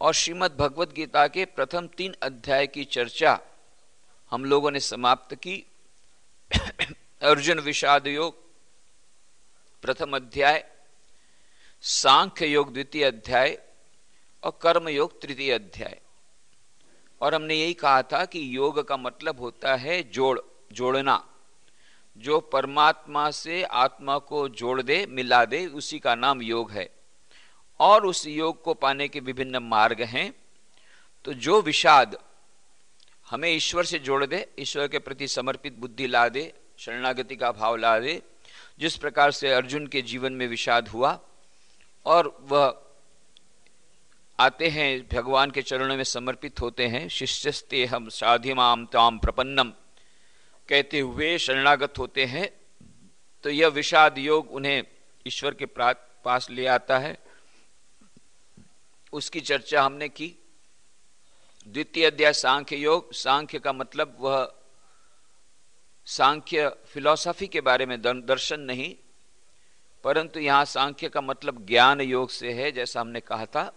और श्रीमद् भगवद गीता के प्रथम 3 अध्याय की चर्चा हम लोगों ने समाप्त की। अर्जुन विषाद योग प्रथम अध्याय, सांख्य योग द्वितीय अध्याय और कर्म योग तृतीय अध्याय। और हमने यही कहा था कि योग का मतलब होता है जोड़ना। जो परमात्मा से आत्मा को जोड़ दे, मिला दे, उसी का नाम योग है। और उस योग को पाने के विभिन्न मार्ग हैं। तो जो विषाद हमें ईश्वर से जोड़ दे, ईश्वर के प्रति समर्पित बुद्धि ला दे, शरणागति का भाव ला दे, जिस प्रकार से अर्जुन के जीवन में विषाद हुआ और वह आते हैं भगवान के चरणों में समर्पित होते हैं, शिष्यस्ते हम साधिमाम ताम प्रपन्नम कहते हुए शरणागत होते हैं, तो यह विषाद योग उन्हें ईश्वर के पास ले आता है। उसकी चर्चा हमने की। द्वितीय अध्याय सांख्य योग। सांख्य का मतलब वह सांख्य फिलॉसफी के बारे में दर्शन नहीं, परंतु यहां सांख्य का मतलब ज्ञान योग से है, जैसा हमने कहा था।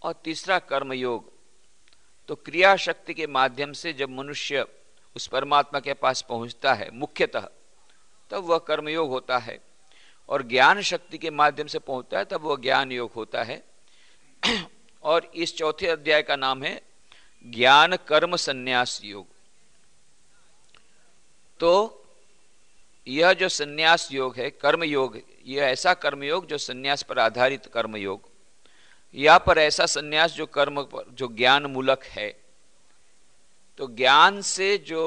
और तीसरा कर्म योग। तो क्रिया शक्ति के माध्यम से जब मनुष्य उस परमात्मा के पास पहुंचता है मुख्यतः, तब वह कर्म योग होता है। और ज्ञान शक्ति के माध्यम से पहुंचता है तब वह ज्ञान योग होता है। और इस चौथे अध्याय का नाम है ज्ञान कर्म संन्यास योग। तो यह जो संन्यास योग है, कर्म योग, यह ऐसा कर्म योग जो संन्यास पर आधारित कर्म योग, या पर ऐसा संन्यास जो कर्म पर, जो ज्ञान मूलक है। तो ज्ञान से जो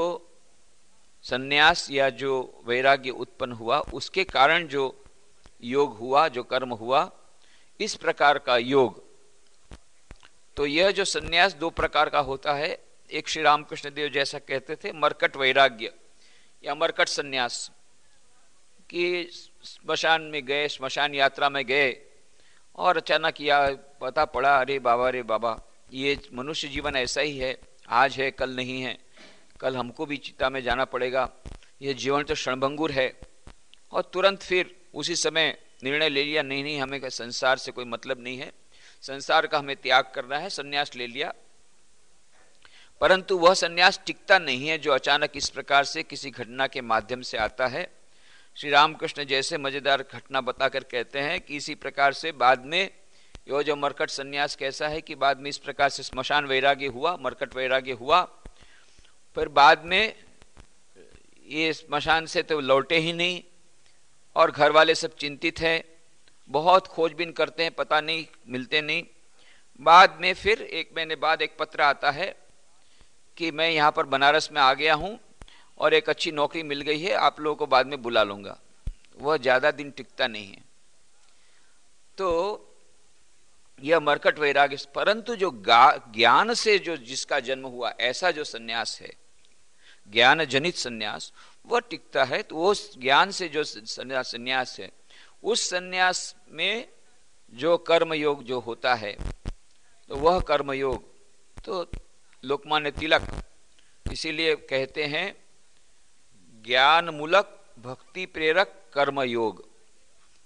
संन्यास या जो वैराग्य उत्पन्न हुआ, उसके कारण जो योग हुआ, जो कर्म हुआ, इस प्रकार का योग। तो यह जो संन्यास 2 प्रकार का होता है। एक श्री रामकृष्ण देव जैसा कहते थे, मरकट वैराग्य या मरकट संन्यास, कि स्मशान में गए, स्मशान यात्रा में गए और अचानक यह पता पड़ा, अरे बाबा, ये मनुष्य जीवन ऐसा ही है, आज है कल नहीं है, कल हमको भी चिता में जाना पड़ेगा, यह जीवन तो क्षणभंगुर है। और तुरंत फिर उसी समय निर्णय ले लिया, नहीं, हमें संसार से कोई मतलब नहीं है, संसार का हमें त्याग करना है, संन्यास ले लिया। परंतु वह संन्यास टिकता नहीं है जो अचानक इस प्रकार से किसी घटना के माध्यम से आता है। श्री रामकृष्ण जैसे मजेदार घटना बताकर कहते हैं कि इसी प्रकार से बाद में यह जो मरकट संन्यास कैसा है कि बाद में इस प्रकार से स्मशान वैराग्य हुआ, मरकट वैराग्य हुआ, फिर बाद में ये स्मशान से तो लौटे ही नहीं और घर वाले सब चिंतित हैं, बहुत खोजबीन करते हैं, पता नहीं, मिलते नहीं। बाद में फिर 1 महीने बाद एक पत्र आता है कि मैं यहाँ पर बनारस में आ गया हूँ और एक अच्छी नौकरी मिल गई है, आप लोगों को बाद में बुला लूंगा। वह ज्यादा दिन टिकता नहीं है। तो यह मरकट वैराग्य। परंतु जो ज्ञान से जो जिसका जन्म हुआ, ऐसा जो सन्यास है, ज्ञान जनित सन्यास, वह टिकता है। तो वो ज्ञान से जो सन्यास है, उस सन्यास में जो कर्म योग जो होता है, तो वह कर्म योग, तो लोकमान्य तिलक इसीलिए कहते हैं ज्ञान मूलक भक्ति प्रेरक कर्म योग।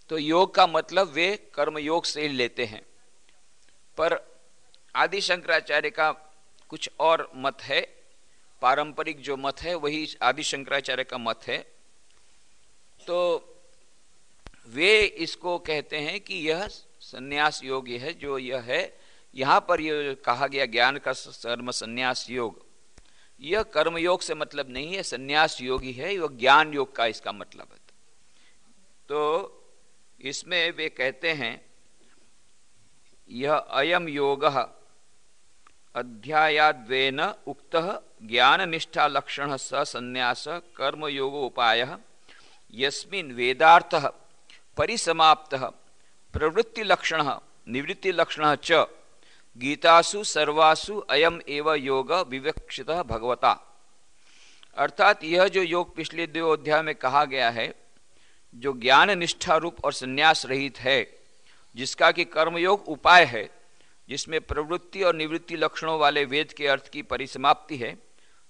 तो योग का मतलब वे कर्म योग से लेते हैं। पर आदि शंकराचार्य का कुछ और मत है, पारंपरिक जो मत है वही आदि शंकराचार्य का मत है। तो वे इसको कहते हैं कि यह संन्यास योग है, जो यह है यहाँ पर यह कहा गया ज्ञान का कर्म संन्यास योग, यह कर्म योग से मतलब नहीं है, संन्यास योग ही है, यह ज्ञान योग का इसका मतलब है। तो इसमें वे कहते हैं यह अयम योगः अध्यायाद्वेन उक्तः ज्ञान निष्ठा लक्षण स संन्यास कर्म योगोपायः यस्मिन् वेदार्थः परिसमाप्तः प्रवृत्ति लक्षणः निवृत्ति लक्षणः च गीतासु सर्वासु अयम एव योग विवक्षितः भगवता। अर्थात यह जो योग पिछले 2 अध्याय में कहा गया है, जो ज्ञान निष्ठा रूप और संन्यास रहित है, जिसका कि कर्मयोग उपाय है, जिसमें प्रवृत्ति और निवृत्ति लक्षणों वाले वेद के अर्थ की परिसमाप्ति है,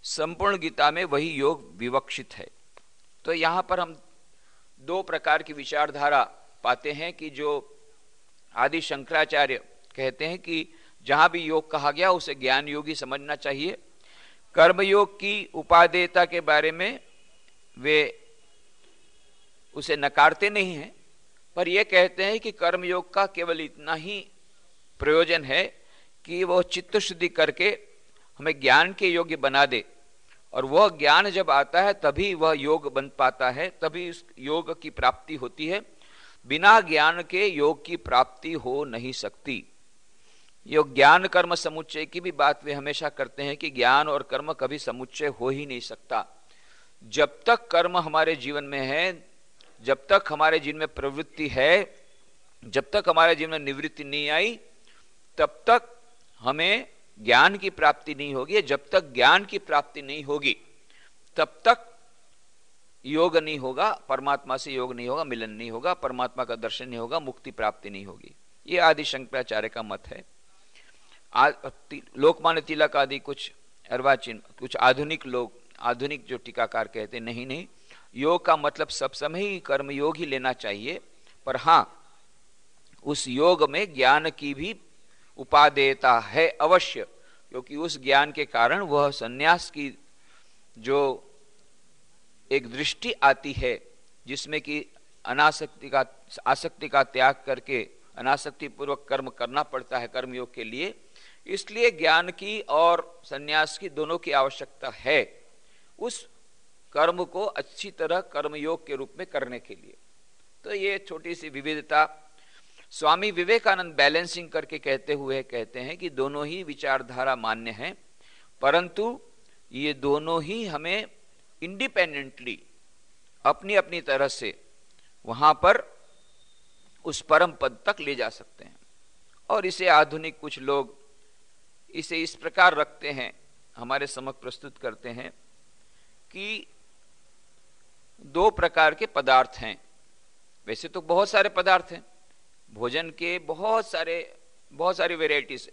संपूर्ण गीता में वही योग विवक्षित है। तो यहाँ पर हम 2 प्रकार की विचारधारा पाते हैं कि जो आदि शंकराचार्य कहते हैं कि जहां भी योग कहा गया उसे ज्ञान योगी समझना चाहिए। कर्मयोग की उपादेयता के बारे में वे उसे नकारते नहीं हैं, पर यह कहते हैं कि कर्मयोग का केवल इतना ही प्रयोजन है कि वह चित्त शुद्धि करके हमें ज्ञान के योग्य बना दे, और वह ज्ञान जब आता है तभी वह योग बन पाता है, तभी उस योग की प्राप्ति होती है। बिना ज्ञान के योग की प्राप्ति हो नहीं सकती। योग ज्ञान कर्म समुच्चय की भी बात वे हमेशा करते हैं कि ज्ञान और कर्म कभी समुच्चय हो ही नहीं सकता। जब तक कर्म हमारे जीवन में है, जब तक हमारे जीवन में प्रवृत्ति है, जब तक हमारे जीवन में निवृत्ति नहीं आई, तब तक हमें ज्ञान की प्राप्ति नहीं होगी। जब तक ज्ञान की प्राप्ति नहीं होगी तब तक योग नहीं होगा, परमात्मा से योग नहीं होगा, मिलन नहीं होगा, परमात्मा का दर्शन नहीं होगा, मुक्ति प्राप्ति नहीं होगी। ये आदि शंकराचार्य का मत है। लोकमान्य तिलक आदि कुछ अर्वाचीन, कुछ आधुनिक लोग, आधुनिक जो टीकाकार कहते नहीं, नहीं, योग का मतलब सब समय ही कर्मयोग ही लेना चाहिए, पर हां उस योग में ज्ञान की भी उपादेयता है अवश्य, क्योंकि उस ज्ञान के कारण वह सन्यास की जो एक दृष्टि आती है, जिसमें कि आसक्ति का त्याग करके अनासक्ति पूर्वक कर्म करना पड़ता है कर्मयोग के लिए, इसलिए ज्ञान की और सन्यास की दोनों की आवश्यकता है उस कर्म को अच्छी तरह कर्मयोग के रूप में करने के लिए। तो ये छोटी सी विविधता स्वामी विवेकानंद बैलेंसिंग करके कहते हुए कहते हैं कि दोनों ही विचारधारा मान्य हैं, परंतु ये दोनों ही हमें इंडिपेंडेंटली अपनी अपनी तरह से वहां पर उस परम पद तक ले जा सकते हैं। और इसे आधुनिक कुछ लोग इसे इस प्रकार रखते हैं, हमारे समक्ष प्रस्तुत करते हैं कि दो प्रकार के पदार्थ हैं। वैसे तो बहुत सारे पदार्थ हैं, भोजन के बहुत सारी वेराइटीज।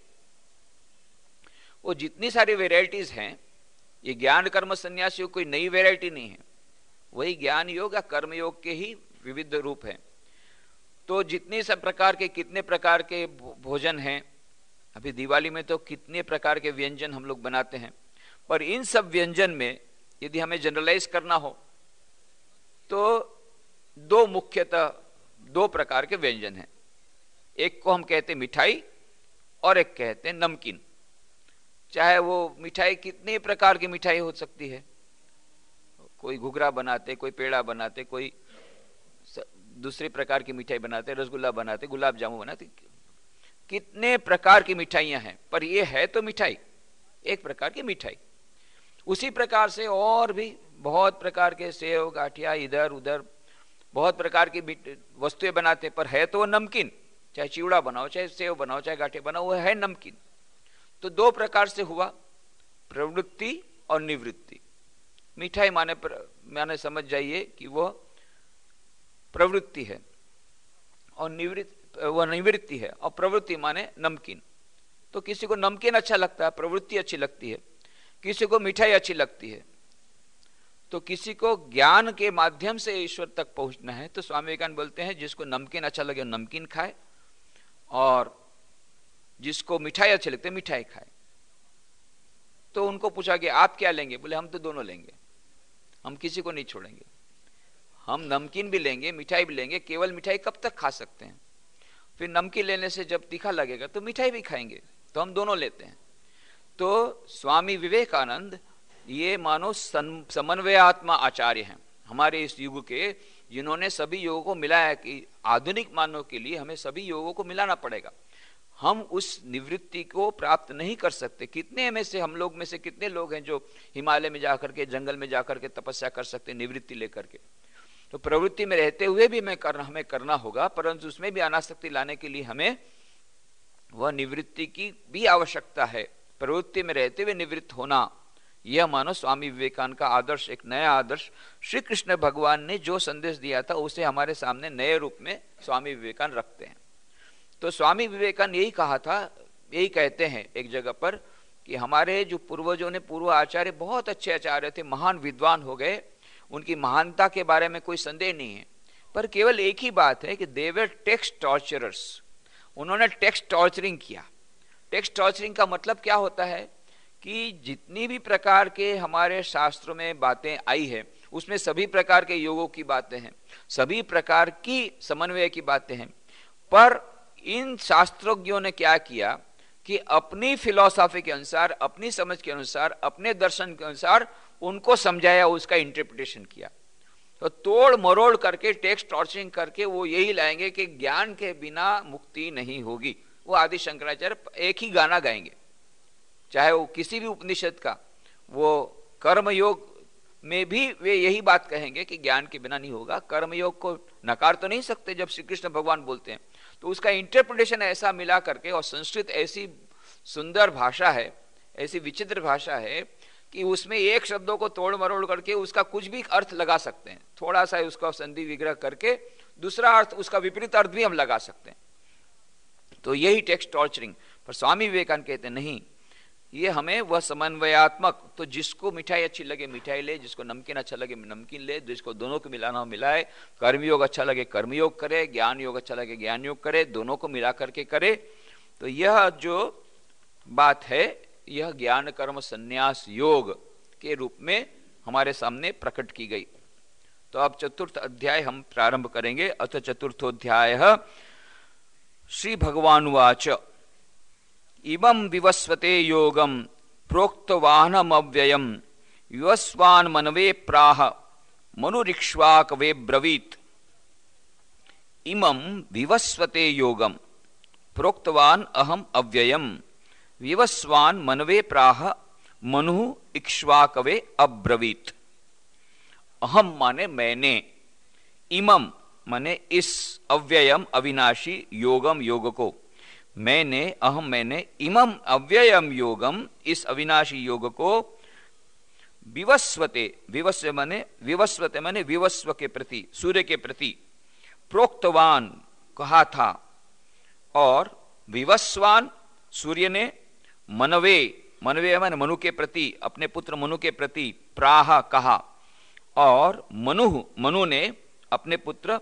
वो जितनी सारी वेराइटीज हैं, ये ज्ञान कर्म संन्यास योग कोई नई वेराइटी नहीं है, वही ज्ञान योग या कर्म योग के ही विविध रूप हैं। तो जितने सब प्रकार के, कितने प्रकार के भोजन हैं, अभी दिवाली में तो कितने प्रकार के व्यंजन हम लोग बनाते हैं, पर इन सब व्यंजन में यदि हमें जनरलाइज करना हो तो दो मुख्यतः दो प्रकार के व्यंजन हैं। एक को हम कहते हैं मिठाई और एक कहते हैं नमकीन। चाहे वो मिठाई कितने प्रकार की मिठाई हो सकती है, कोई घुघरा बनाते, कोई पेड़ा बनाते, कोई दूसरे प्रकार की मिठाई बनाते, रसगुल्ला बनाते, गुलाब जामुन बनाते, कितने प्रकार की मिठाइयां हैं, पर ये है तो मिठाई, एक प्रकार की मिठाई। उसी प्रकार से और भी बहुत प्रकार के सेव गाठिया इधर उधर बहुत प्रकार की वस्तुएं बनाते, पर है तो वो नमकीन। चाहे चिवड़ा बनाओ, चाहे सेव बनाओ, चाहे गाठिया बनाओ, वो है नमकीन। तो दो प्रकार से हुआ, प्रवृत्ति और निवृत्ति। मिठाई माने समझ जाइए कि वो प्रवृत्ति है और निवृत्ति है, और प्रवृत्ति माने नमकीन। तो किसी को नमकीन अच्छा लगता है, प्रवृत्ति अच्छी लगती है, किसी को मिठाई अच्छी लगती है। तो किसी को ज्ञान के माध्यम से ईश्वर तक पहुंचना है तो स्वामी विवेकानंद बोलते हैं जिसको नमकीन अच्छा लगे नमकीन खाए, और जिसको मिठाई अच्छी लगती है मिठाई खाए। तो उनको पूछा कि आप क्या लेंगे? बोले हम तो दोनों लेंगे, हम किसी को नहीं छोड़ेंगे, हम नमकीन भी लेंगे मिठाई भी लेंगे। केवल मिठाई कब तक खा सकते हैं? फिर नमकीन लेने से जब तीखा लगेगा तो मिठाई भी खाएंगे, तो हम दोनों लेते हैं। तो स्वामी विवेकानंद ये मानो समन्वयात्मा आचार्य हैं हमारे इस युग के, जिन्होंने सभी योगों को मिलाया कि आधुनिक मानव के लिए हमें सभी योगों को मिलाना पड़ेगा। हम उस निवृत्ति को प्राप्त नहीं कर सकते। कितने में से हम लोग में से कितने लोग हैं जो हिमालय में जाकर के, जंगल में जाकर के तपस्या कर सकते निवृत्ति लेकर के? तो प्रवृत्ति में रहते हुए भी हमें करना होगा, परंतु उसमें भी अनासक्ति लाने के लिए हमें वह निवृत्ति की भी आवश्यकता है। प्रवृत्ति में रहते हुए निवृत्त होना, यह मानो स्वामी विवेकानंद का आदर्श, एक नया आदर्श श्री कृष्ण भगवान ने जो संदेश दिया था उसे हमारे सामने नए रूप में स्वामी विवेकानंद रखते हैं। तो स्वामी विवेकानंद यही कहा था, यही कहते हैं एक जगह पर कि हमारे जो पूर्वजों ने, पूर्व आचार्य बहुत अच्छे आचार्य थे, महान विद्वान हो गए, उनकी महानता के बारे में कोई संदेह नहीं है, पर केवल एक ही बात है कि दे वर टेक्स्ट टॉर्चरर्स। उन्होंने टेक्स्ट टॉर्चरिंग किया। टेक्स्ट टॉर्चरिंग का मतलब क्या होता है कि जितनी भी प्रकार के हमारे शास्त्रों में बातें आई है उसमें सभी प्रकार के योगों की बातें हैं, सभी प्रकार की समन्वय की बातें हैं, पर इन शास्त्रज्ञों ने क्या किया कि अपनी फिलॉसफी के अनुसार, अपनी समझ के अनुसार, अपने दर्शन के अनुसार उनको समझाया, उसका इंटरप्रिटेशन किया। तो तोड़ मरोड़ करके, टेक्स्ट टॉर्चरिंग करके वो यही लाएंगे कि ज्ञान के बिना मुक्ति नहीं होगी। वो आदि शंकराचार्य एक ही गाना गाएंगे, चाहे वो किसी भी उपनिषद का, वो कर्मयोग में भी वे यही बात कहेंगे कि ज्ञान के बिना नहीं होगा। कर्मयोग को नकार तो नहीं सकते जब श्री कृष्ण भगवान बोलते हैं, तो उसका इंटरप्रिटेशन ऐसा मिला करके, और संस्कृत ऐसी सुंदर भाषा है, ऐसी विचित्र भाषा है कि उसमें एक शब्दों को तोड़ मरोड़ करके उसका कुछ भी अर्थ लगा सकते हैं, थोड़ा सा उसका संधि विग्रह करके दूसरा अर्थ, उसका विपरीत अर्थ भी हम लगा सकते हैं। तो यही टेक्स्ट टॉर्चरिंग। पर स्वामी विवेकानंद कहते नहीं, ये हमें वह समन्वयात्मक, तो जिसको मिठाई अच्छी लगे मिठाई ले, जिसको नमकीन अच्छा लगे नमकीन ले, जिसको दोनों को मिलाना हो मिलाए, कर्मयोग अच्छा लगे कर्मयोग करे, ज्ञान योग अच्छा लगे ज्ञान योग करे, दोनों को मिला करके करे। तो यह जो बात है, यह ज्ञान कर्म संन्यास योग के रूप में हमारे सामने प्रकट की गई। तो अब चतुर्थ अध्याय हम प्रारंभ करेंगे। अथ चतुर्थोध्यायः श्री भगवानुवाच इमं विवस्वते योगं प्रोक्तवानमव्ययं विवस्वान् मनवे प्राह मनुरिक्ष्वाकवे ब्रवीत्। इमं विवस्वते योगं प्रोक्तवान् अहम् अव्ययं विवस्वान् मनवे प्राह मनु इक्ष्वाकवे अब्रवीत्। अहम माने मैंने, इमम माने इस, अव्ययम अविनाशी, योगम योग को, मैंने, अहम मैंने, इमम अव्ययम योगम इस अविनाशी योग को, विवस्वते, विवस्व माने विवस्वते माने विवस्व के प्रति, सूर्य के प्रति, प्रोक्तवान कहा था, और विवस्वान सूर्य ने, मनवे, मनवे माने मनु के प्रति, अपने पुत्र मनु के प्रति, प्राह कहा, और मनु ने अपने पुत्र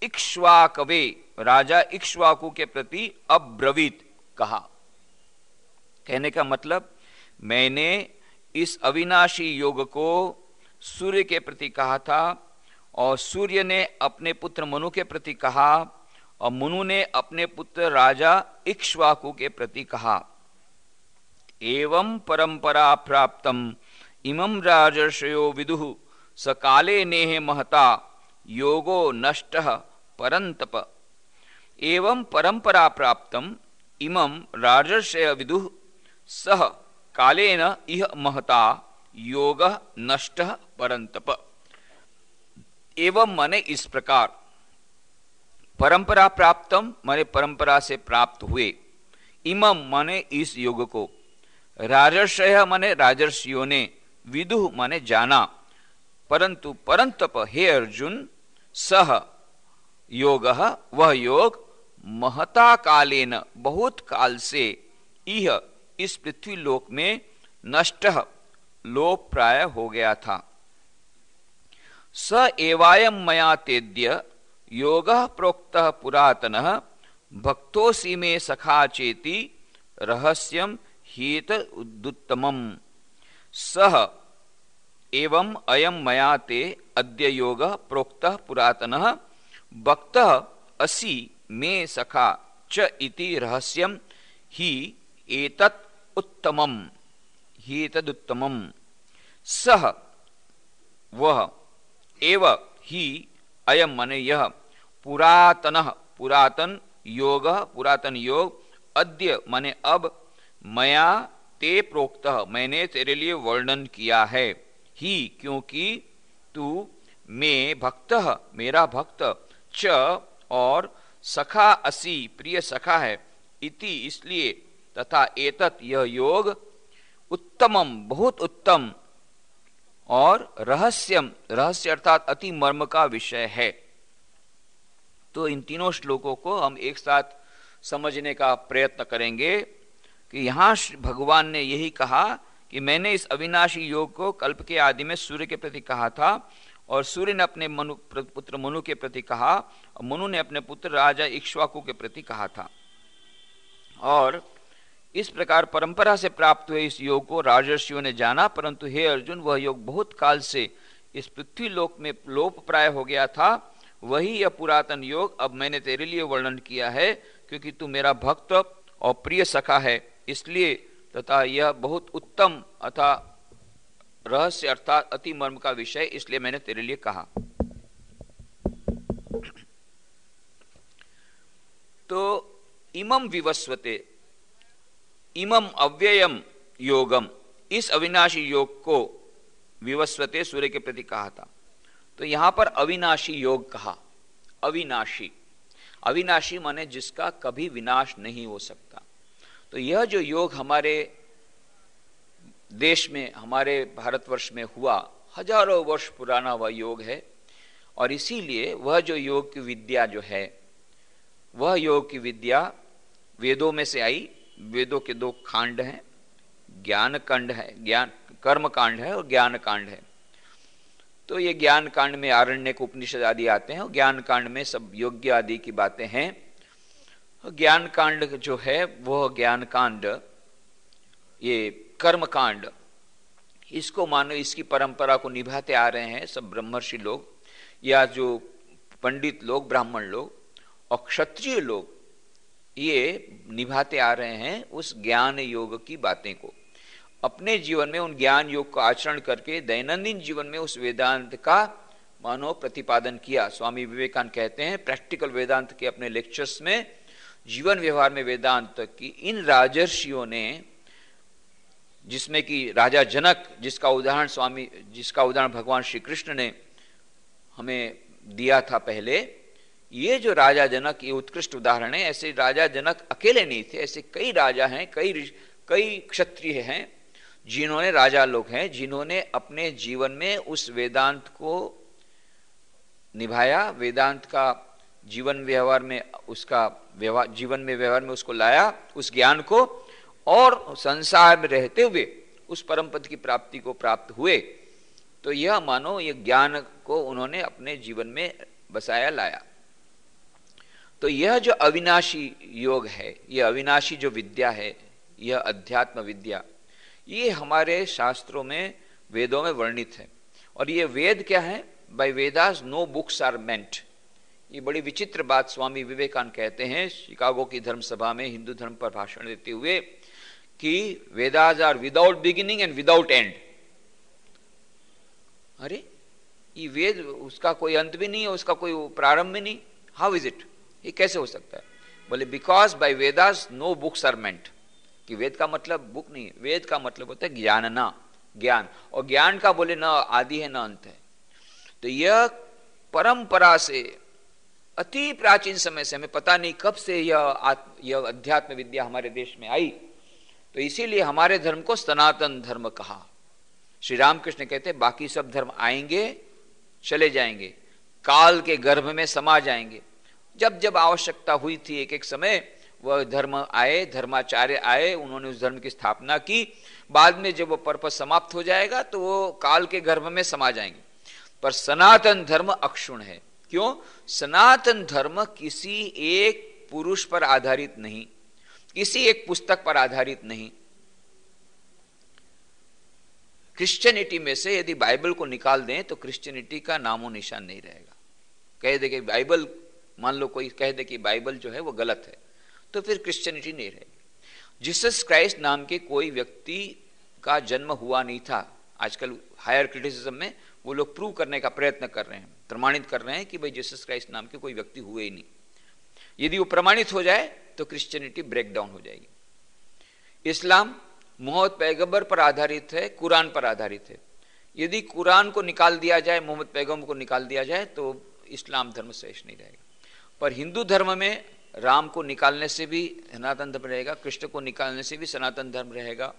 इक्ष्वाकवे, राजा इक्ष्वाकु के प्रति अब्रवीत कहा। कहने का मतलब, मैंने इस अविनाशी योग को सूर्य के प्रति कहा था, और सूर्य ने अपने पुत्र मनु के प्रति कहा, और मनु ने अपने पुत्र राजा इक्ष्वाकु के प्रति कहा। एवं परंपरा प्राप्तम इमं राजर्षयो विदुः सकाले नेह महता योगो नष्टः परंतप। एवं परंपरा प्राप्तम इमं राजर्षय विदुः सह कालेन इह महता योगः नष्टः परंतप। एवं माने इस प्रकार, परंपरा प्राप्तम माने परंपरा से प्राप्त हुए, इमं माने इस योग को, राजर्षय माने राजर्षियों ने, विदुः माने जाना, परंतु परंतप हे अर्जुन, सह योगः वह योग, महता कालेन बहुत काल से, इह इस पृथ्वी लोक में, नष्टः लोप प्राय हो गया था। स एवायम मया तेद्य योगः प्रोक्तः पुरातनः भक्तोऽसि मे सखा चेति रहस्यम हीत उद्युत्तमम्। सह एवं अयम मया ते अद्य योगः प्रोक्तः पुरातनः भक्तः असि मे सखा च इति रहस्यम ही एतत् उत्तमम्, ही एतदुत्तमम्। सह वह, एव ही अयम माने यह, पुरातनः पुरातन, योगः पुरातन योग, अद्य माने अब, मया ते प्रोक्तः मैंने तेरे लिए वर्णन किया है, ही क्योंकि तू, में भक्तः मेरा भक्त, च और, सखा असि प्रिय सखा है, इति इसलिए, तथा एतत् यह योग, उत्तमम बहुत उत्तम, और रहस्यम, रहस्य अर्थात अति मर्म का विषय है। तो इन तीनों श्लोकों को हम एक साथ समझने का प्रयत्न करेंगे कि यहाँ भगवान ने यही कहा कि मैंने इस अविनाशी योग को कल्प के आदि में सूर्य के प्रति कहा था, और सूर्य ने अपने पुत्र मनु के प्रति कहा, और मनु ने अपने पुत्र राजा इक्ष्वाकु के प्रति कहा था। और इस प्रकार परंपरा से प्राप्त हुए इस योग को राजर्षियों ने जाना, परंतु हे अर्जुन, वह योग बहुत काल से इस पृथ्वी लोक में लोप प्राय हो गया था। वही यह पुरातन योग अब मैंने तेरे लिए वर्णन किया है, क्योंकि तू मेरा भक्त और प्रिय सखा है, इसलिए, तथा यह बहुत उत्तम अथा रहस्य अर्थात अति मर्म का विषय, इसलिए मैंने तेरे लिए कहा। तो इमम विवस्वते, इमम अव्ययम योगम, इस अविनाशी योग को विवस्वते सूर्य के प्रति कहा था। तो यहां पर अविनाशी योग कहा। अविनाशी, अविनाशी माने जिसका कभी विनाश नहीं हो सकता। तो यह जो योग हमारे देश में, हमारे भारतवर्ष में हुआ, हजारों वर्ष पुराना वह योग है, और इसीलिए वह जो योग की विद्या जो है, वह योग की विद्या वेदों में से आई। वेदों के दो कांड हैं, ज्ञान कांड है, ज्ञान कर्म कांड है और ज्ञान कांड है। तो ये ज्ञान कांड में आरण्यक उपनिषद आदि आते हैं, और ज्ञान कांड में सब योग्य आदि की बातें हैं। ज्ञान कांड जो है वह ज्ञान कांड, ये कर्म कांड, इसको मानो इसकी परंपरा को निभाते आ रहे हैं सब ब्रह्मर्षि लोग, या जो पंडित लोग, ब्राह्मण लोग और क्षत्रिय लोग, ये निभाते आ रहे हैं उस ज्ञान योग की बातें को। अपने जीवन में उन ज्ञान योग का आचरण करके दैनंदिन जीवन में उस वेदांत का मानो प्रतिपादन किया। स्वामी विवेकानंद कहते हैं प्रैक्टिकल वेदांत के अपने लेक्चर्स में, जीवन व्यवहार में वेदांत की इन राजर्षियों ने, जिसमें कि राजा जनक, जिसका उदाहरण भगवान श्री कृष्ण ने हमें दिया था पहले, ये जो राजा जनक, ये उत्कृष्ट उदाहरण है। ऐसे राजा जनक अकेले नहीं थे, ऐसे कई राजा हैं, कई क्षत्रिय हैं, जिन्होंने, राजा लोग हैं, जिन्होंने अपने जीवन में उस वेदांत को निभाया, वेदांत का जीवन व्यवहार में, उसका जीवन में व्यवहार में उसको लाया, उस ज्ञान को, और संसार में रहते हुए उस परम पद की प्राप्ति को प्राप्त हुए। तो यह मानो ये ज्ञान को उन्होंने अपने जीवन में बसाया, लाया। तो यह जो अविनाशी योग है, यह अविनाशी जो विद्या है, यह अध्यात्म विद्या, ये हमारे शास्त्रों में, वेदों में वर्णित है। और ये वेद क्या है? By Vedas no books are meant. ये बड़ी विचित्र बात स्वामी विवेकानंद कहते हैं शिकागो की धर्म सभा में हिंदू धर्म पर भाषण देते हुए, कि Vedas are without beginning and without end. अरे ये वेद, उसका कोई अंत भी नहीं है, उसका कोई प्रारंभ भी नहीं, हाउ इज इट? ये कैसे हो सकता है? बोले because by Vedas no books are meant. कि वेद का मतलब बुक नहीं है, वेद का मतलब होता है ज्ञानना, ज्ञान, और ज्ञान का बोले न आदि है न अंत है। तो यह परंपरा से, अति प्राचीन समय से, हमें पता नहीं कब से यह अध्यात्म विद्या हमारे देश में आई। तो इसीलिए हमारे धर्म को सनातन धर्म कहा। श्री रामकृष्ण कहते हैं बाकी सब धर्म आएंगे, चले जाएंगे, काल के गर्भ में समा जाएंगे। जब जब आवश्यकता हुई थी, एक एक समय वह धर्म आए, धर्माचार्य आए, उन्होंने उस धर्म की स्थापना की। बाद में जब वो पर्पस समाप्त हो जाएगा तो वो काल के गर्भ में समा जाएंगे। पर सनातन धर्म अक्षुण्ण है। क्यों? सनातन धर्म किसी एक पुरुष पर आधारित नहीं, किसी एक पुस्तक पर आधारित नहीं। क्रिश्चियनिटी में से यदि बाइबल को निकाल दें तो क्रिश्चियनिटी का नामो निशान नहीं रहेगा। कह दे कि बाइबल, मान लो कोई कह दे कि बाइबल जो है वो गलत है, तो फिर क्रिश्चियनिटी नहीं रहेगी। जीसस क्राइस्ट नाम के कोई व्यक्ति का जन्म हुआ नहीं था। आजकल हायर क्रिटिसिज्म में वो लोग प्रूव करने का प्रयत्न कर रहे हैं, प्रमाणित कर रहे हैं कि भाई जीसस क्राइस्ट नाम के कोई व्यक्ति हुए ही नहीं। यदि वो प्रमाणित हो जाए तो क्रिश्चियनिटी ब्रेक डाउन हो जाएगी। इस्लाम मोहम्मद पैगंबर पर आधारित है, कुरान पर आधारित है। यदि कुरान को निकाल दिया जाए, मोहम्मद पैगंबर को निकाल दिया जाए तो इस्लाम धर्म शेष नहीं रहेगा। पर हिंदू धर्म में राम को निकालने से भी सनातन धर्म रहेगा, कृष्ण को निकालने से भी सनातन धर्म रहेगा।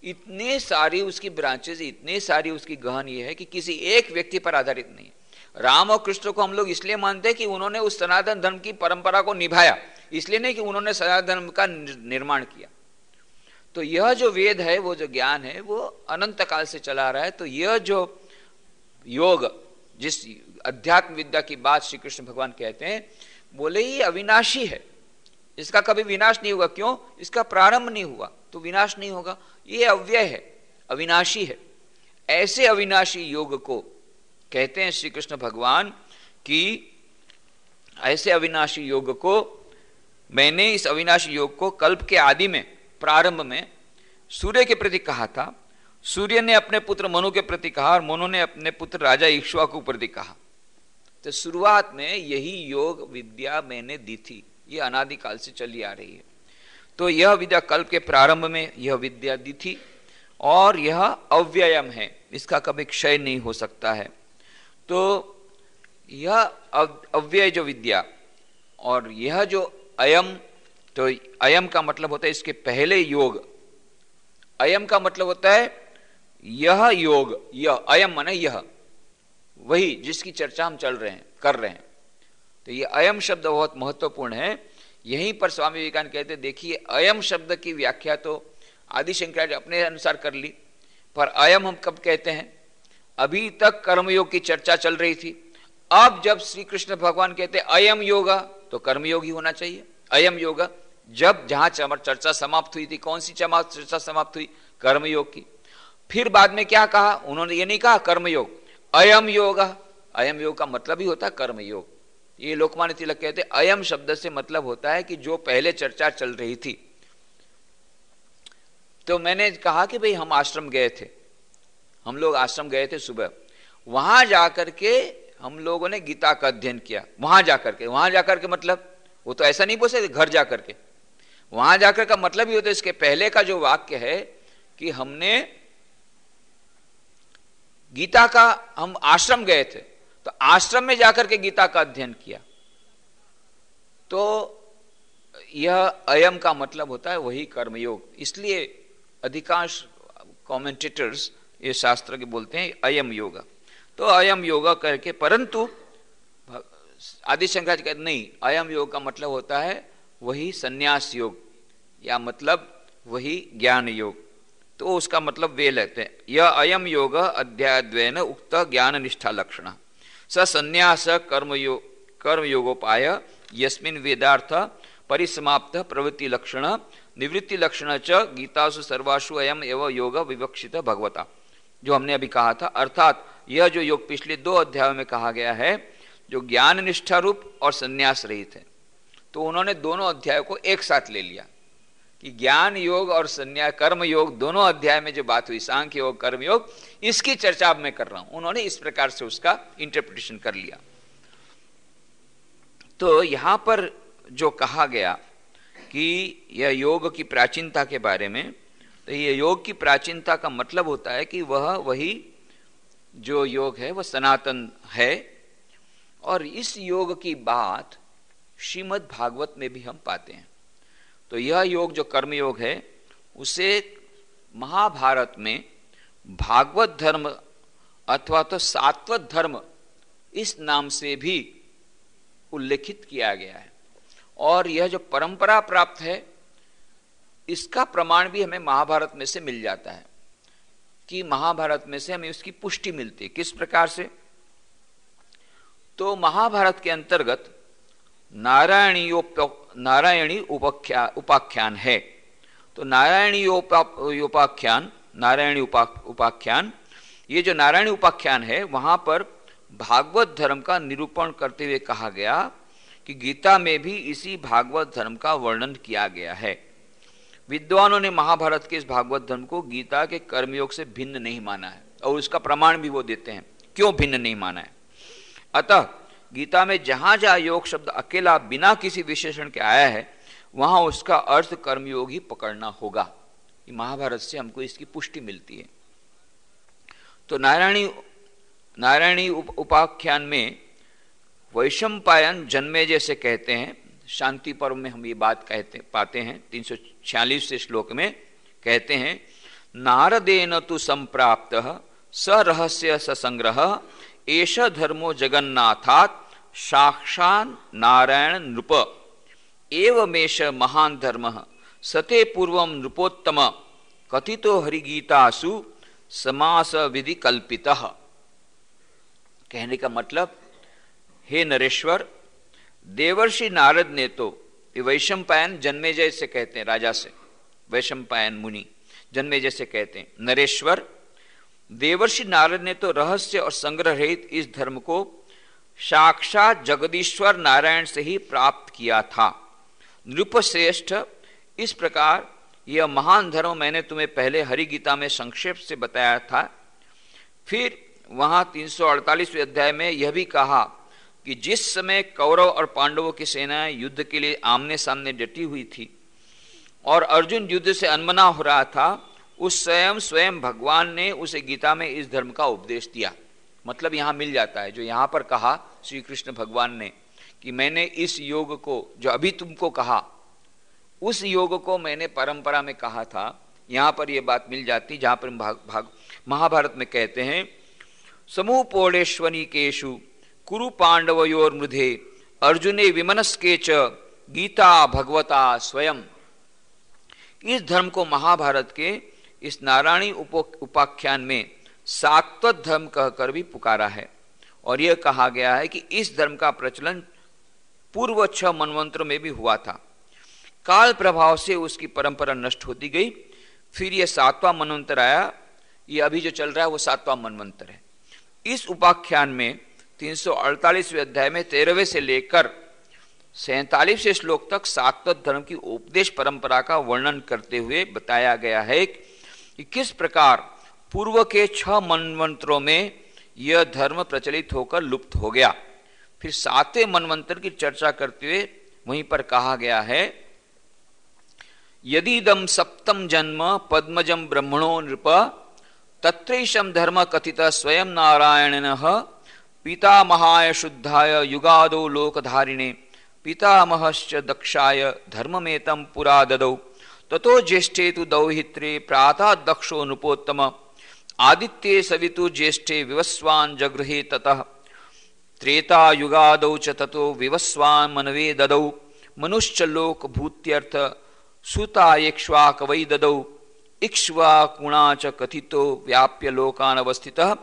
इतने सारी उसकी ब्रांचेस, इतने सारी उसकी गहन ये है कि किसी एक व्यक्ति पर आधारित नहीं। राम और कृष्ण को हम लोग इसलिए मानते हैं कि उन्होंने उस सनातन धर्म की परंपरा को निभाया, इसलिए नहीं कि उन्होंने सनातन धर्म का निर्माण किया। तो यह जो वेद है, वो जो ज्ञान है, वो अनंत काल से चला आ रहा है। तो यह जो योग, जिस अध्यात्म विद्या की बात श्री कृष्ण भगवान कहते हैं, बोले ये अविनाशी है, इसका कभी विनाश नहीं होगा। क्यों? इसका प्रारंभ नहीं हुआ तो विनाश नहीं होगा। ये अव्यय है, अविनाशी है। ऐसे अविनाशी योग को कहते हैं श्री कृष्ण भगवान कि ऐसे अविनाशी योग को मैंने, इस अविनाशी योग को कल्प के आदि में, प्रारंभ में सूर्य के प्रति कहा था। सूर्य ने अपने पुत्र मनु के प्रति कहा और मनु ने अपने पुत्र राजा इक्ष्वाकु के प्रति कहा। तो शुरुआत में यही योग विद्या मैंने दी थी, ये अनादिकाल से चली आ रही है। तो यह विद्या कल्प के प्रारंभ में यह विद्या दी थी और यह अव्ययम है, इसका कभी क्षय नहीं हो सकता है। तो यह अव्यय जो विद्या और यह जो अयम, तो अयम का मतलब होता है इसके पहले योग। अयम का मतलब होता है यह योग, यह अयम माने यह, वही जिसकी चर्चा हम कर रहे हैं। तो ये अयम शब्द बहुत महत्वपूर्ण है। यहीं पर स्वामी विवेकानंद कहते देखिए, अयम शब्द की व्याख्या तो आदि शंकराचार्य अपने अनुसार कर ली, पर अयम हम कब कहते हैं? अभी तक कर्मयोग की चर्चा चल रही थी। अब जब श्री कृष्ण भगवान कहते अयम योगा, तो कर्मयोग ही होना चाहिए। अयम योगा, जब जहां चर्चा समाप्त हुई थी, कौन सी चर्चा समाप्त हुई? कर्मयोग की। फिर बाद में क्या कहा उन्होंने? ये नहीं कहा कर्मयोग, अयम योगा। अयम योग का मतलब ही होता है कर्मयोग। ये लोकमान्य तिलक कहते अयम शब्द से मतलब होता है कि जो पहले चर्चा चल रही थी। तो मैंने कहा कि भाई हम आश्रम गए थे, हम लोग आश्रम गए थे सुबह, वहां जाकर के हम लोगों ने गीता का अध्ययन किया। वहां जाकर के मतलब वो तो ऐसा नहीं बोल सकते घर जाकर के, वहां जाकर का मतलब ही होता है, इसके पहले का जो वाक्य है कि हमने गीता का, हम आश्रम गए थे तो आश्रम में जाकर के गीता का अध्ययन किया। तो यह अयम का मतलब होता है वही कर्मयोग। इसलिए अधिकांश कमेंटेटर्स ये शास्त्र के बोलते हैं अयम योगा। तो अयम योगा करके, परंतु आदि शंकराचार्य कहते नहीं, अयम योग का मतलब होता है वही संन्यास योग, या मतलब वही ज्ञान योग। तो उसका मतलब वे लेते हैं, यह अयम योग अध्यायद्वयेन उक्त ज्ञान निष्ठा लक्षण स संन्यास कर्मयोगोपाय यस्मिन् वेदार्थ परिसमाप्त प्रवृत्ति लक्षण निवृत्ति लक्षण च गीतासु सर्वासु अयम एव योग विवक्षित भगवता। जो हमने अभी कहा था, अर्थात यह जो योग पिछले 2 अध्यायों में कहा गया है, जो ज्ञान निष्ठा रूप और संन्यास रहित है, तो उन्होंने दोनों अध्यायों को एक साथ ले लिया कि ज्ञान योग और संन्यास कर्म योग दोनों अध्याय में जो बात हुई, सांख्य योग कर्म योग, इसकी चर्चा अब मैं कर रहा हूं। उन्होंने इस प्रकार से उसका इंटरप्रिटेशन कर लिया। तो यहां पर जो कहा गया कि यह योग की प्राचीनता के बारे में, तो ये योग की प्राचीनता का मतलब होता है कि वह वही जो योग है वह सनातन है। और इस योग की बात श्रीमद् भागवत में भी हम पाते हैं। तो यह योग जो कर्म योग है, उसे महाभारत में भागवत धर्म अथवा तो सात्वत धर्म इस नाम से भी उल्लेखित किया गया है। और यह जो परंपरा प्राप्त है, इसका प्रमाण भी हमें महाभारत में से मिल जाता है कि महाभारत में से हमें उसकी पुष्टि मिलती है। किस प्रकार से? तो महाभारत के अंतर्गत नारायणी उपाख्यान है। तो नारायणी उपाख्यान, ये जो नारायणी उपाख्यान है, वहां पर भागवत धर्म का निरूपण करते हुए कहा गया कि गीता में भी इसी भागवत धर्म का वर्णन किया गया है। विद्वानों ने महाभारत के इस भागवत धर्म को गीता के कर्मयोग से भिन्न नहीं माना है, और उसका प्रमाण भी वो देते हैं क्यों भिन्न नहीं माना है। अतः गीता में जहां जहां योग शब्द अकेला बिना किसी विशेषण के आया है, वहां उसका अर्थ कर्मयोग ही पकड़ना होगा। महाभारत से हमको इसकी पुष्टि मिलती है। तो नारायणी उपाख्यान में वैशंपायन जन्मेजय से कहते हैं, शांति पर्व में हम ये बात पाते हैं, 346 से श्लोक में कहते हैं, नारदेन तु संप्राप्तः स रहस्य स संग्रह एष धर्मो जगन्नाथात् साक्षान् नारायण नृप एवमेष महान धर्मः सते पूर्वं नृपोत्तम कथितो हरिगीतासु समास विधि कल्पितः। कहने का मतलब, हे नरेश्वर, देवर्षि नारद ने तो वैशंपायन जन्मेजय से कहते हैं, राजा से वैशंपायन मुनि जन्मेजय से कहते हैं, नरेश्वर, देवर्षि नारद ने तो रहस्य और संग्रह रहित इस धर्म को साक्षात जगदीश्वर नारायण से ही प्राप्त किया था। नृपश्रेष्ठ, इस प्रकार यह महान धर्म मैंने तुम्हें पहले हरि गीता में संक्षेप से बताया था। फिर वहां 348वें अध्याय में यह भी कहा कि जिस समय कौरव और पांडवों की सेनाएं युद्ध के लिए आमने सामने डटी हुई थी और अर्जुन युद्ध से अनमना हो रहा था, उस स्वयं भगवान ने उसे गीता में इस धर्म का उपदेश दिया। मतलब यहां मिल जाता है जो यहां पर कहा श्री कृष्ण भगवान ने कि मैंने इस योग को जो अभी तुमको कहा, उस योग को मैंने परंपरा में कहा था। यहां पर यह बात मिल जाती जहां पर महाभारत में कहते हैं, समूह पौडेश्वनी केशु कुरु पांडवयोर मृधे अर्जुने विमनस्के च गीता भगवता स्वयं। इस धर्म को महाभारत के इस नारायणी उपाख्यान में सात्वत धर्म कहकर भी पुकारा है और यह कहा गया है कि इस धर्म का प्रचलन पूर्व 6 मनवंतरों में भी हुआ था। काल प्रभाव से उसकी परंपरा नष्ट होती गई। फिर यह 7वां मनवंतर आया। यह अभी जो चल रहा है वो 7वां मनवंतर है। इस उपाख्यान में 348वें अध्याय में 13वें से लेकर 47वें श्लोक तक सात्वत धर्म की उपदेश परंपरा का वर्णन करते हुए बताया गया है कि किस प्रकार पूर्व के 6 मनवंतरों में यह धर्म प्रचलित होकर लुप्त हो गया। फिर 7वें मनवंतर की चर्चा करते हुए वहीं पर कहा गया है, यदीदम सप्तम जन्म पद्मजम ब्रह्मणो नृप तत्रैषम धर्म कथित स्वयं नारायणनः पितामहाय शुद्धाय युगादो लोकधारिणे पितामहश्च दक्षाय धर्ममेतं पुरा ददौ ततो ज्येष्ठे तु दौहित्रे प्रातः दक्षो नृपोत्तम आदित्ये सवितु ज्येष्ठे विवस्वान् जगृहे ततः त्रेता युगादौ च ततो विवस्वान् मनवे ददौ मनुश्च लोक भूत्यर्थ सुतायेक्ष्वाक वै ददौ इक्ष्वाकुणा च कथितो व्याप्य लोकान् अवस्थितः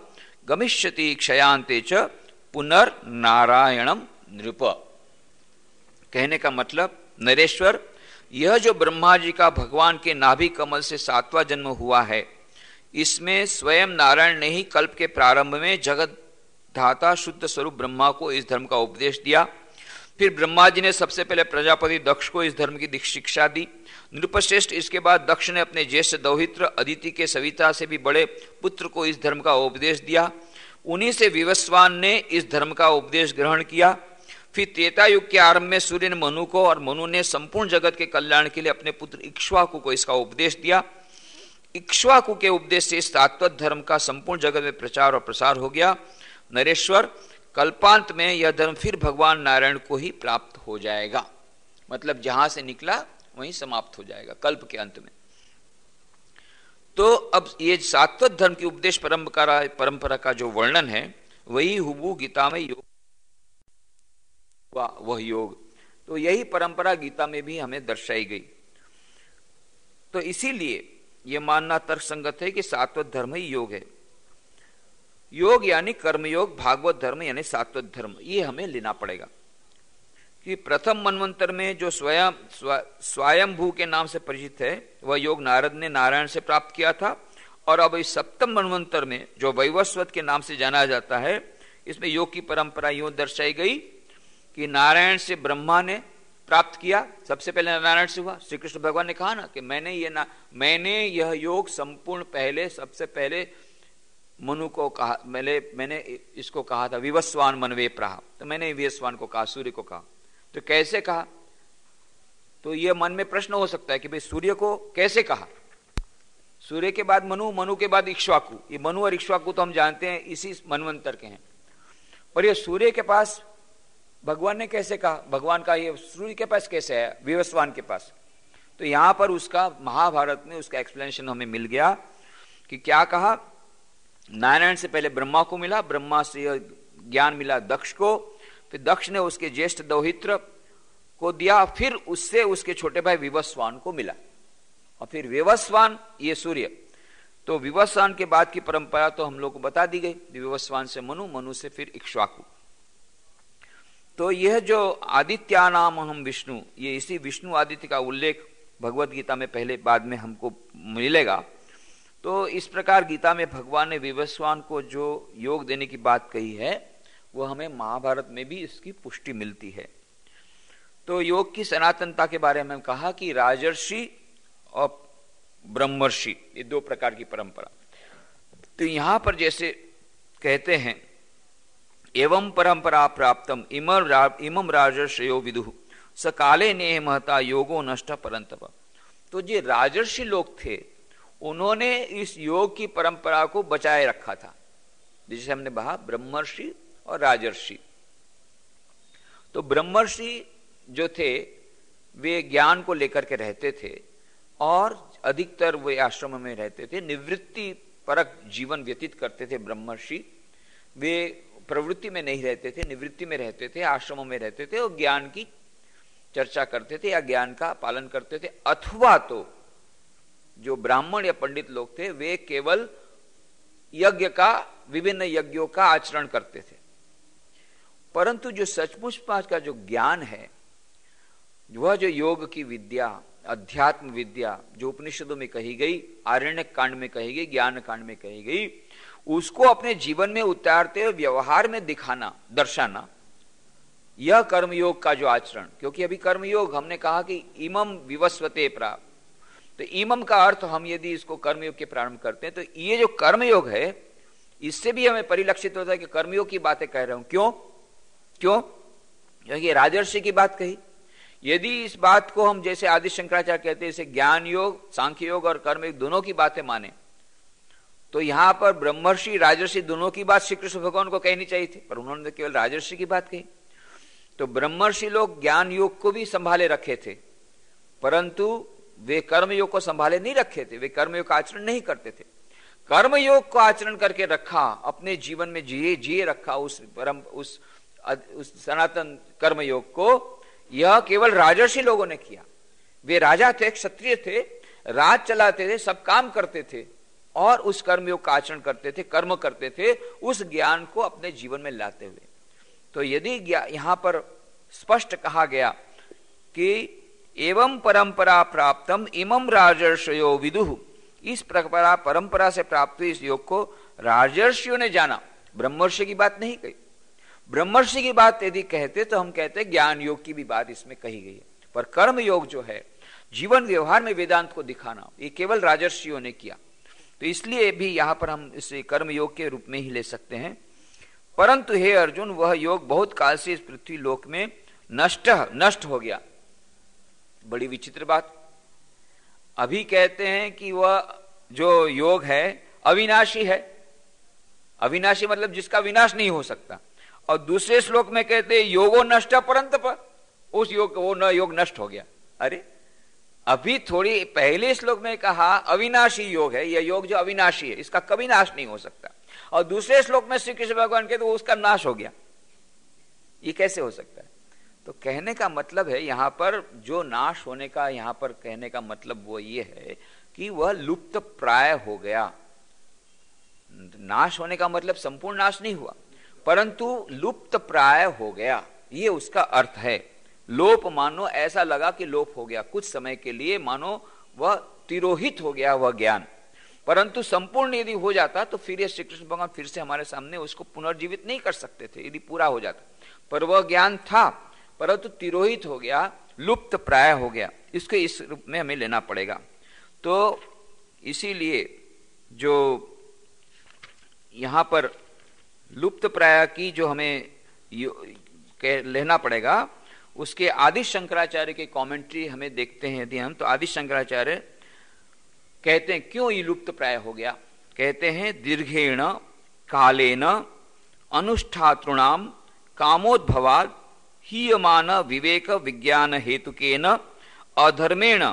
गमिष्यति क्षयांते च पुनर्नारायणम नृप। कहने का मतलब, नरेश्वर, यह जो ब्रह्मा जी का भगवान के नाभि कमल से 7वां जन्म हुआ है, इसमें स्वयं नारायण ने ही कल्प के प्रारंभ में जगत धाता शुद्ध स्वरूप ब्रह्मा को इस धर्म का उपदेश दिया। फिर ब्रह्मा जी ने सबसे पहले प्रजापति दक्ष को इस धर्म की शिक्षा दी। नृपश्रेष्ठ, इसके बाद दक्ष ने अपने ज्येष्ठ दौहित्र अदिति के सविता से भी बड़े पुत्र को इस धर्म का उपदेश दिया। उन्हीं से विवस्वान ने इस धर्म का उपदेश ग्रहण किया। फिर त्रेता युग के आरंभ में सूर्य ने मनु को, और मनु ने संपूर्ण जगत के कल्याण के लिए अपने पुत्र इक्ष्वाकु को इसका उपदेश दिया। इक्ष्वाकु के उपदेश से सात्वत धर्म का संपूर्ण जगत में प्रचार और प्रसार हो गया। नरेश्वर, कल्पांत में यह धर्म फिर भगवान नारायण को ही प्राप्त हो जाएगा। मतलब जहां से निकला वहीं समाप्त हो जाएगा कल्प के अंत में। तो अब ये सात्वत धर्म की उपदेश परंपरा का जो वर्णन है वही हुबहू गीता में योग, वह योग, तो यही परंपरा गीता में भी हमें दर्शाई गई। तो इसीलिए यह मानना तर्कसंगत है कि सात्वत धर्म ही योग है। योग यानी कर्मयोग, भागवत धर्म यानी सात्वत धर्म, ये हमें लेना पड़ेगा कि प्रथम मनवंतर में जो स्वयंभू के नाम से परिचित है वह योग नारद ने नारायण से प्राप्त किया था। और अब इस सप्तम मनवंतर में जो वैवस्वत के नाम से जाना जाता है, इसमें योग की परंपरा यूं दर्शाई गई कि नारायण से ब्रह्मा ने प्राप्त किया। सबसे पहले नारायण से हुआ। श्री कृष्ण भगवान ने कहा ना कि मैंने यह योग संपूर्ण पहले सबसे पहले मनु को कहा, मैंने इसको कहा था विवस्वान मनवे प्राह, तो मैंने विवस्वान को कहा, सूर्य को कहा। तो कैसे कहा? तो यह मन में प्रश्न हो सकता है कि भाई सूर्य को कैसे कहा? सूर्य के बाद मनु, मनु के बाद इक्ष्वाकु। ये मनु और इक्ष्वाकु तो हम जानते हैं इसी मनवंतर के हैं, पर ये सूर्य के पास भगवान ने कैसे कहा? भगवान का ये सूर्य के पास कैसे है? विवस्वान के पास। तो यहां पर उसका महाभारत में उसका एक्सप्लेनेशन हमें मिल गया कि क्या कहा। नारायण से पहले ब्रह्मा को मिला, ब्रह्मा से ज्ञान मिला दक्ष को, फिर दक्ष ने उसके ज्येष्ठ दौहित्र को दिया, फिर उससे उसके छोटे भाई विवस्वान को मिला, और फिर विवस्वान ये सूर्य। तो विवस्वान के बाद की परंपरा तो हम लोग को बता दी गई, विवस्वान से मनु, मनु से फिर इक्ष्वाकु। तो यह जो आदित्यानाम हम विष्णु, ये इसी विष्णु आदित्य का उल्लेख भगवत गीता में पहले बाद में हमको मिलेगा। तो इस प्रकार गीता में भगवान ने विवस्वान को जो योग देने की बात कही है वो हमें महाभारत में भी इसकी पुष्टि मिलती है। तो योग की सनातनता के बारे में कहा कि राजर्षि और ब्रह्मर्षि ये दो प्रकार की परंपरा। तो यहां पर जैसे कहते हैं एवं परंपरा प्राप्तम इमम राजर्षयो विदुः स काले नेह महता योगो नष्ट परंतप। तो जो राजर्षि लोग थे उन्होंने इस योग की परंपरा को बचाए रखा था, जिसे हमने कहा ब्रह्मर्षि और राजर्षि। तो ब्रह्मर्षि जो थे वे ज्ञान को लेकर के रहते थे और अधिकतर वे आश्रम में रहते थे, निवृत्ति परक जीवन व्यतीत करते थे ब्रह्मर्षि। वे प्रवृत्ति में नहीं रहते थे, निवृत्ति में रहते थे, आश्रमों में रहते थे और ज्ञान की चर्चा करते थे या ज्ञान का पालन करते थे। अथवा तो जो ब्राह्मण या पंडित लोग थे वे केवल यज्ञ का, विभिन्न यज्ञों का आचरण करते थे। परंतु जो सचमुच पास का जो ज्ञान है, वह जो योग की विद्या, अध्यात्म विद्या जो उपनिषदों में कही गई, आरण्यक कांड में कही गई, ज्ञान कांड में कही गई, उसको अपने जीवन में उतारते हुए व्यवहार में दिखाना, दर्शाना, यह कर्मयोग का जो आचरण। क्योंकि अभी कर्मयोग हमने कहा कि इमम विवस्वते प्राप्त, तो इमम का अर्थ हम यदि इसको कर्मयोग के प्रारंभ करते हैं तो ये जो कर्मयोग है इससे भी हमें परिलक्षित होता है कि कर्मयोग की बातें कह रहा हूं। क्यों? क्योंकि राजर्षि की बात कही। यदि इस बात को हम जैसे आदि शंकराचार्य कहते हैं, जैसे ज्ञान योग, सांख्य योग और कर्मयोग दोनों की बातें माने, तो यहां पर ब्रह्मर्षि राजर्षि दोनों की बात श्री कृष्ण भगवान को कहनी चाहिए थी, पर उन्होंने केवल राजर्षि की बात कही। तो ब्रह्मर्षि लोग ज्ञान योग को भी संभाले रखे थे, परंतु वे कर्मयोग को संभाले नहीं रखे थे, वे कर्मयोग का आचरण नहीं करते थे। कर्मयोग को आचरण करके रखा, अपने जीवन में जिए रखा उस सनातन कर्मयोग को, यह केवल राजर्षि लोगों ने किया। वे राजा थे, क्षत्रिय थे, राज चलाते थे, सब काम करते थे और उस कर्मयोग का आचरण करते थे, कर्म करते थे, उस ज्ञान को अपने जीवन में लाते हुए। तो यदि यहां पर स्पष्ट कहा गया कि एवं परंपरा प्राप्तम इमम राजर्षयो विदुः, इस प्रकार परंपरा से प्राप्त इस योग को राजर्षियों ने जाना, ब्रह्मर्षि की बात नहीं कही। ब्रह्मर्षि की बात यदि कहते तो हम कहते ज्ञान योग की भी बात इसमें कही गई है, पर कर्म योग जो है जीवन व्यवहार में वेदांत को दिखाना, ये केवल राजर्षियों ने किया। तो इसलिए भी यहां पर हम इसे कर्म योग के रूप में ही ले सकते हैं। परंतु हे अर्जुन, वह योग बहुत काल से इस पृथ्वी लोक में नष्ट हो गया। बड़ी विचित्र बात। अभी कहते हैं कि वह जो योग है अविनाशी है, अविनाशी मतलब जिसका विनाश नहीं हो सकता, और दूसरे श्लोक में कहते हैं योगो नष्ट परंतप, उस योग वो न योग नष्ट हो गया। अरे अभी थोड़ी पहले श्लोक में कहा अविनाशी योग है, यह योग जो अविनाशी है इसका कभी नाश नहीं हो सकता, और दूसरे श्लोक में श्री कृष्ण भगवान कहते तो उसका नाश हो गया। ये कैसे हो सकता है? तो कहने का मतलब है यहां पर जो नाश होने का, यहां पर कहने का मतलब वो ये है कि वह लुप्त प्राय हो गया। नाश होने का मतलब संपूर्ण नाश नहीं हुआ, परंतु लुप्त प्राय हो गया, ये उसका अर्थ है। लोप मानो ऐसा लगा कि लोप हो गया, कुछ समय के लिए मानो वह तिरोहित हो गया वह ज्ञान, परंतु संपूर्ण यदि हो जाता तो फिर श्री कृष्ण भगवान फिर से हमारे सामने उसको पुनर्जीवित नहीं कर सकते थे यदि पूरा हो जाता। पर वह ज्ञान था परंतु तिरोहित हो गया, लुप्त प्राय हो गया, इसको इस रूप में हमें लेना पड़ेगा। तो इसीलिए जो यहां पर लुप्त प्राय की जो हमें लेना पड़ेगा, उसके आदि शंकराचार्य के कमेंट्री हमें देखते हैं यदि हम, तो आदि शंकराचार्य कहते हैं क्यों ये लुप्त प्राय हो गया। कहते हैं दीर्घेण कालेन अनुष्ठातृणाम कामोद्भवाद हीयमान विवेक विज्ञान हेतुकेन अधर्मेण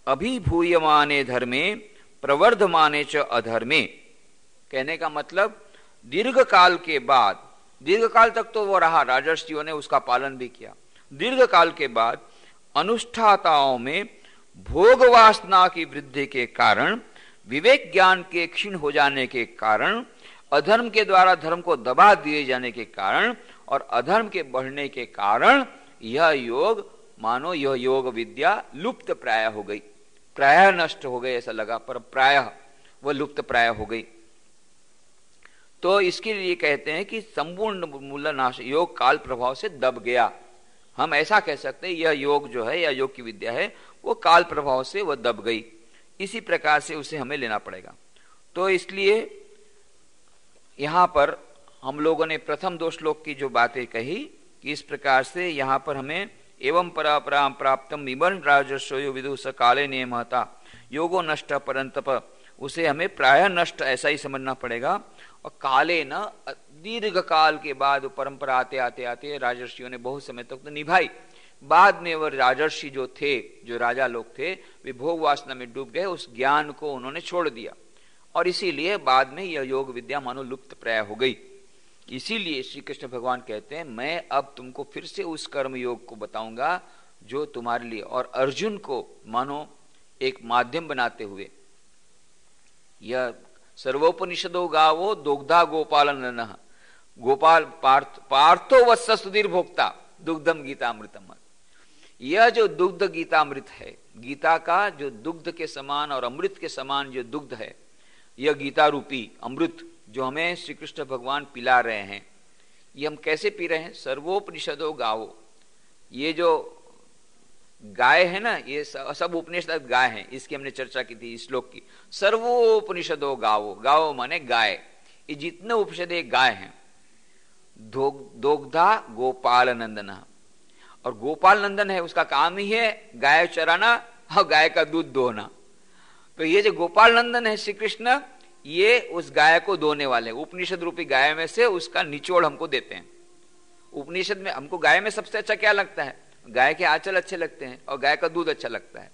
अभिभूयमाने धर्मे प्रवर्धमाने च अधर्मे। कहने का मतलब दीर्घ काल के बाद, दीर्घ काल तक तो वो रहा, राजर्षियों ने उसका पालन भी किया, दीर्घ काल के बाद अनुष्ठाताओं में भोग वासना की वृद्धि के कारण, विवेक ज्ञान के क्षीण हो जाने के कारण, अधर्म के द्वारा धर्म को दबा दिए जाने के कारण और अधर्म के बढ़ने के कारण यह योग, मानो यह योग विद्या लुप्त प्राय हो गई, प्राय नष्ट हो गई ऐसा लगा, पर प्राय वह लुप्त प्राय हो गई। तो इसके लिए कहते हैं कि संपूर्ण मूलनाश योग काल प्रभाव से दब गया। हम ऐसा कह सकते हैं यह योग जो है, यह योग की विद्या है, वो काल प्रभाव से वह दब गई। इसी प्रकार से उसे हमें लेना पड़ेगा। तो इसलिए यहां पर हम लोगों ने प्रथम दो श्लोक की जो बातें कही कि इस प्रकार से यहां पर हमें एवं परापराम प्राप्तम विमन राजस्व विदुष काले नियमता योगो नष्ट परंतप, उसे हमें प्राय नष्ट ऐसा ही समझना पड़ेगा। और काले न, दीर्घ काल के बाद परंपरा आते आते आते राजर्षियों ने बहुत समय तक तो निभाई। बाद में वह राजर्षि जो थे, जो राजा लोग थे, वे भोग वासना में डूब गए, उस ज्ञान को उन्होंने छोड़ दिया और इसीलिए बाद में यह योग विद्या मानो लुप्त प्राय हो गई। इसीलिए श्री कृष्ण भगवान कहते हैं मैं अब तुमको फिर से उस कर्म योग को बताऊंगा जो तुम्हारे लिए, और अर्जुन को मानो एक माध्यम बनाते हुए, यह सर्वोपनिषदो गावो दुग्धा गोपालन, गोपाल पार्थो वत्स सुधीर भोक्ता दुग्धम गीतामृतम। यह जो दुग्ध गीतामृत है, गीता का जो दुग्ध के समान और अमृत के समान जो दुग्ध है, यह गीता रूपी अमृत जो हमें श्री कृष्ण भगवान पिला रहे हैं, ये हम कैसे पी रहे हैं? सर्वोपनिषदो गावो, ये जो गाय है ना, ये सब उपनिषद गाय हैं, इसकी हमने चर्चा की थी इस श्लोक की। सर्वोपनिषदो गावो, गावो माने गाय, ये जितने उपनिषद गाय हैं। दोग्धा गोपाल नंदन, और गोपाल नंदन है उसका काम ही है गाय चराना और गाय का दूध दोहना। तो ये जो गोपाल नंदन है श्री कृष्ण, ये उस गाय को दोने वाले, उपनिषद रूपी गाय में से उसका निचोड़ हमको देते हैं। उपनिषद में हमको गाय में सबसे अच्छा क्या लगता है? गाय के आंचल अच्छे लगते हैं और गाय का दूध अच्छा लगता है।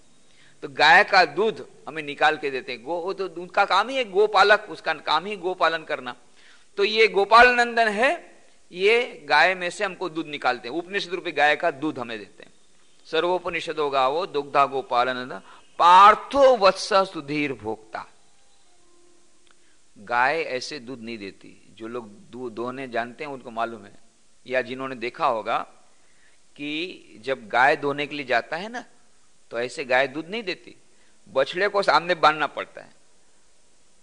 तो गाय का दूध हमें निकाल के देते हैं। गो तो दूध का काम ही है, गोपालक, उसका काम ही गोपालन करना। तो ये गोपाल नंदन है, ये गाय में से हमको दूध निकालते हैं, उपनिषद रूपी गाय का दूध हमें देते हैं। सर्वोपनिषदो गावो दुग्धा गोपाल नंदन पार्थो वत्स सुधीर भोक्ता। गाय ऐसे दूध नहीं देती, जो लोग दूध दोहने जानते हैं उनको मालूम है, या जिन्होंने देखा होगा कि जब गाय दोहने के लिए जाता है ना, तो ऐसे गाय दूध नहीं देती, बछड़े को सामने बांधना पड़ता है।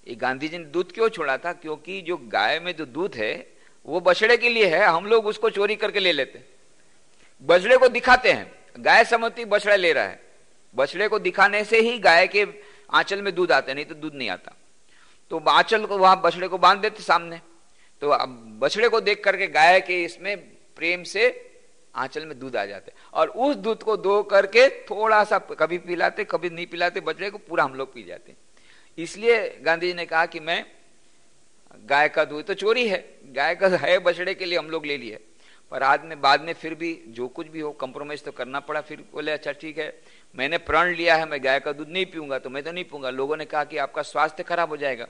ये गांधी जी ने दूध क्यों छोड़ा था? क्योंकि जो गाय में जो दूध है वो बछड़े के लिए है, हम लोग उसको चोरी करके ले लेते हैं, बछड़े को दिखाते हैं, गाय समझती बछड़ा ले रहा है, बछड़े को दिखाने से ही गाय के आंचल में दूध आता है, नहीं तो दूध नहीं आता। तो आंचल को वहां बछड़े को बांध देते सामने, तो अब बछड़े को देख करके गाय के इसमें प्रेम से आंचल में दूध आ जाते, और उस दूध को दो करके थोड़ा सा कभी पिलाते कभी नहीं पिलाते, बछड़े को पूरा हम लोग पी जाते। इसलिए गांधी जी ने कहा कि मैं गाय का दूध तो चोरी है, गाय का है बछड़े के लिए हम लोग ले लिए, पर बाद में फिर भी जो कुछ भी हो कंप्रोमाइज तो करना पड़ा। फिर बोले अच्छा ठीक है, मैंने प्रण लिया है, मैं गाय का दूध नहीं पीऊंगा, तो मैं तो नहीं पीऊंगा। लोगों ने कहा कि आपका स्वास्थ्य खराब हो जाएगा,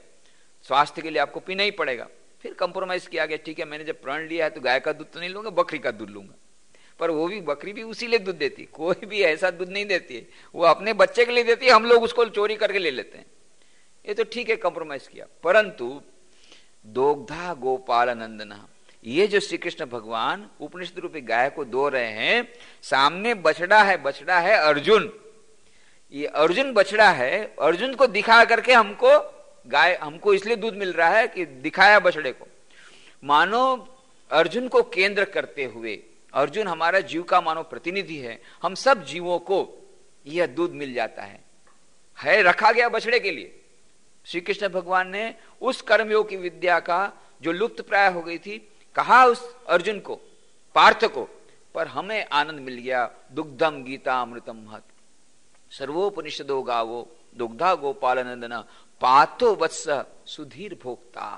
स्वास्थ्य के लिए आपको पीना ही पड़ेगा। फिर कंप्रोमाइज किया गया, ठीक है मैंने जब प्रण लिया है तो गाय का दूध तो नहीं लूंगा, बकरी का दूध लूंगा। पर वो भी बकरी भी उसी लिए दूध देती, कोई भी ऐसा दूध नहीं देती है, वो अपने बच्चे के लिए देती है, हम लोग उसको चोरी करके ले लेते हैं। ये तो ठीक है कंप्रोमाइज किया, परंतु दोग्धा गोपाल नंदना, ये जो श्री कृष्ण भगवान उपनिषद रूपी गाय को दो रहे हैं, सामने बछड़ा है अर्जुन, ये अर्जुन बछड़ा है, अर्जुन को दिखा करके हमको इसलिए दूध मिल रहा है कि दिखाया बछड़े को। मानो अर्जुन को केंद्र करते हुए, अर्जुन हमारा जीव का मानो प्रतिनिधि है, हम सब जीवों को यह दूध मिल जाता है रखा गया बछड़े के लिए। श्री कृष्ण भगवान ने उस कर्मयोग की विद्या का जो लुप्त प्राय हो गई थी, कहा उस अर्जुन को, पार्थ को, पर हमें आनंद मिल गया। दुग्धम गीता अमृतम महत, सर्वोपनिषदो गावो दुग्धा गोपाल नंदन पार्थो वत्स सुधीर भोक्ता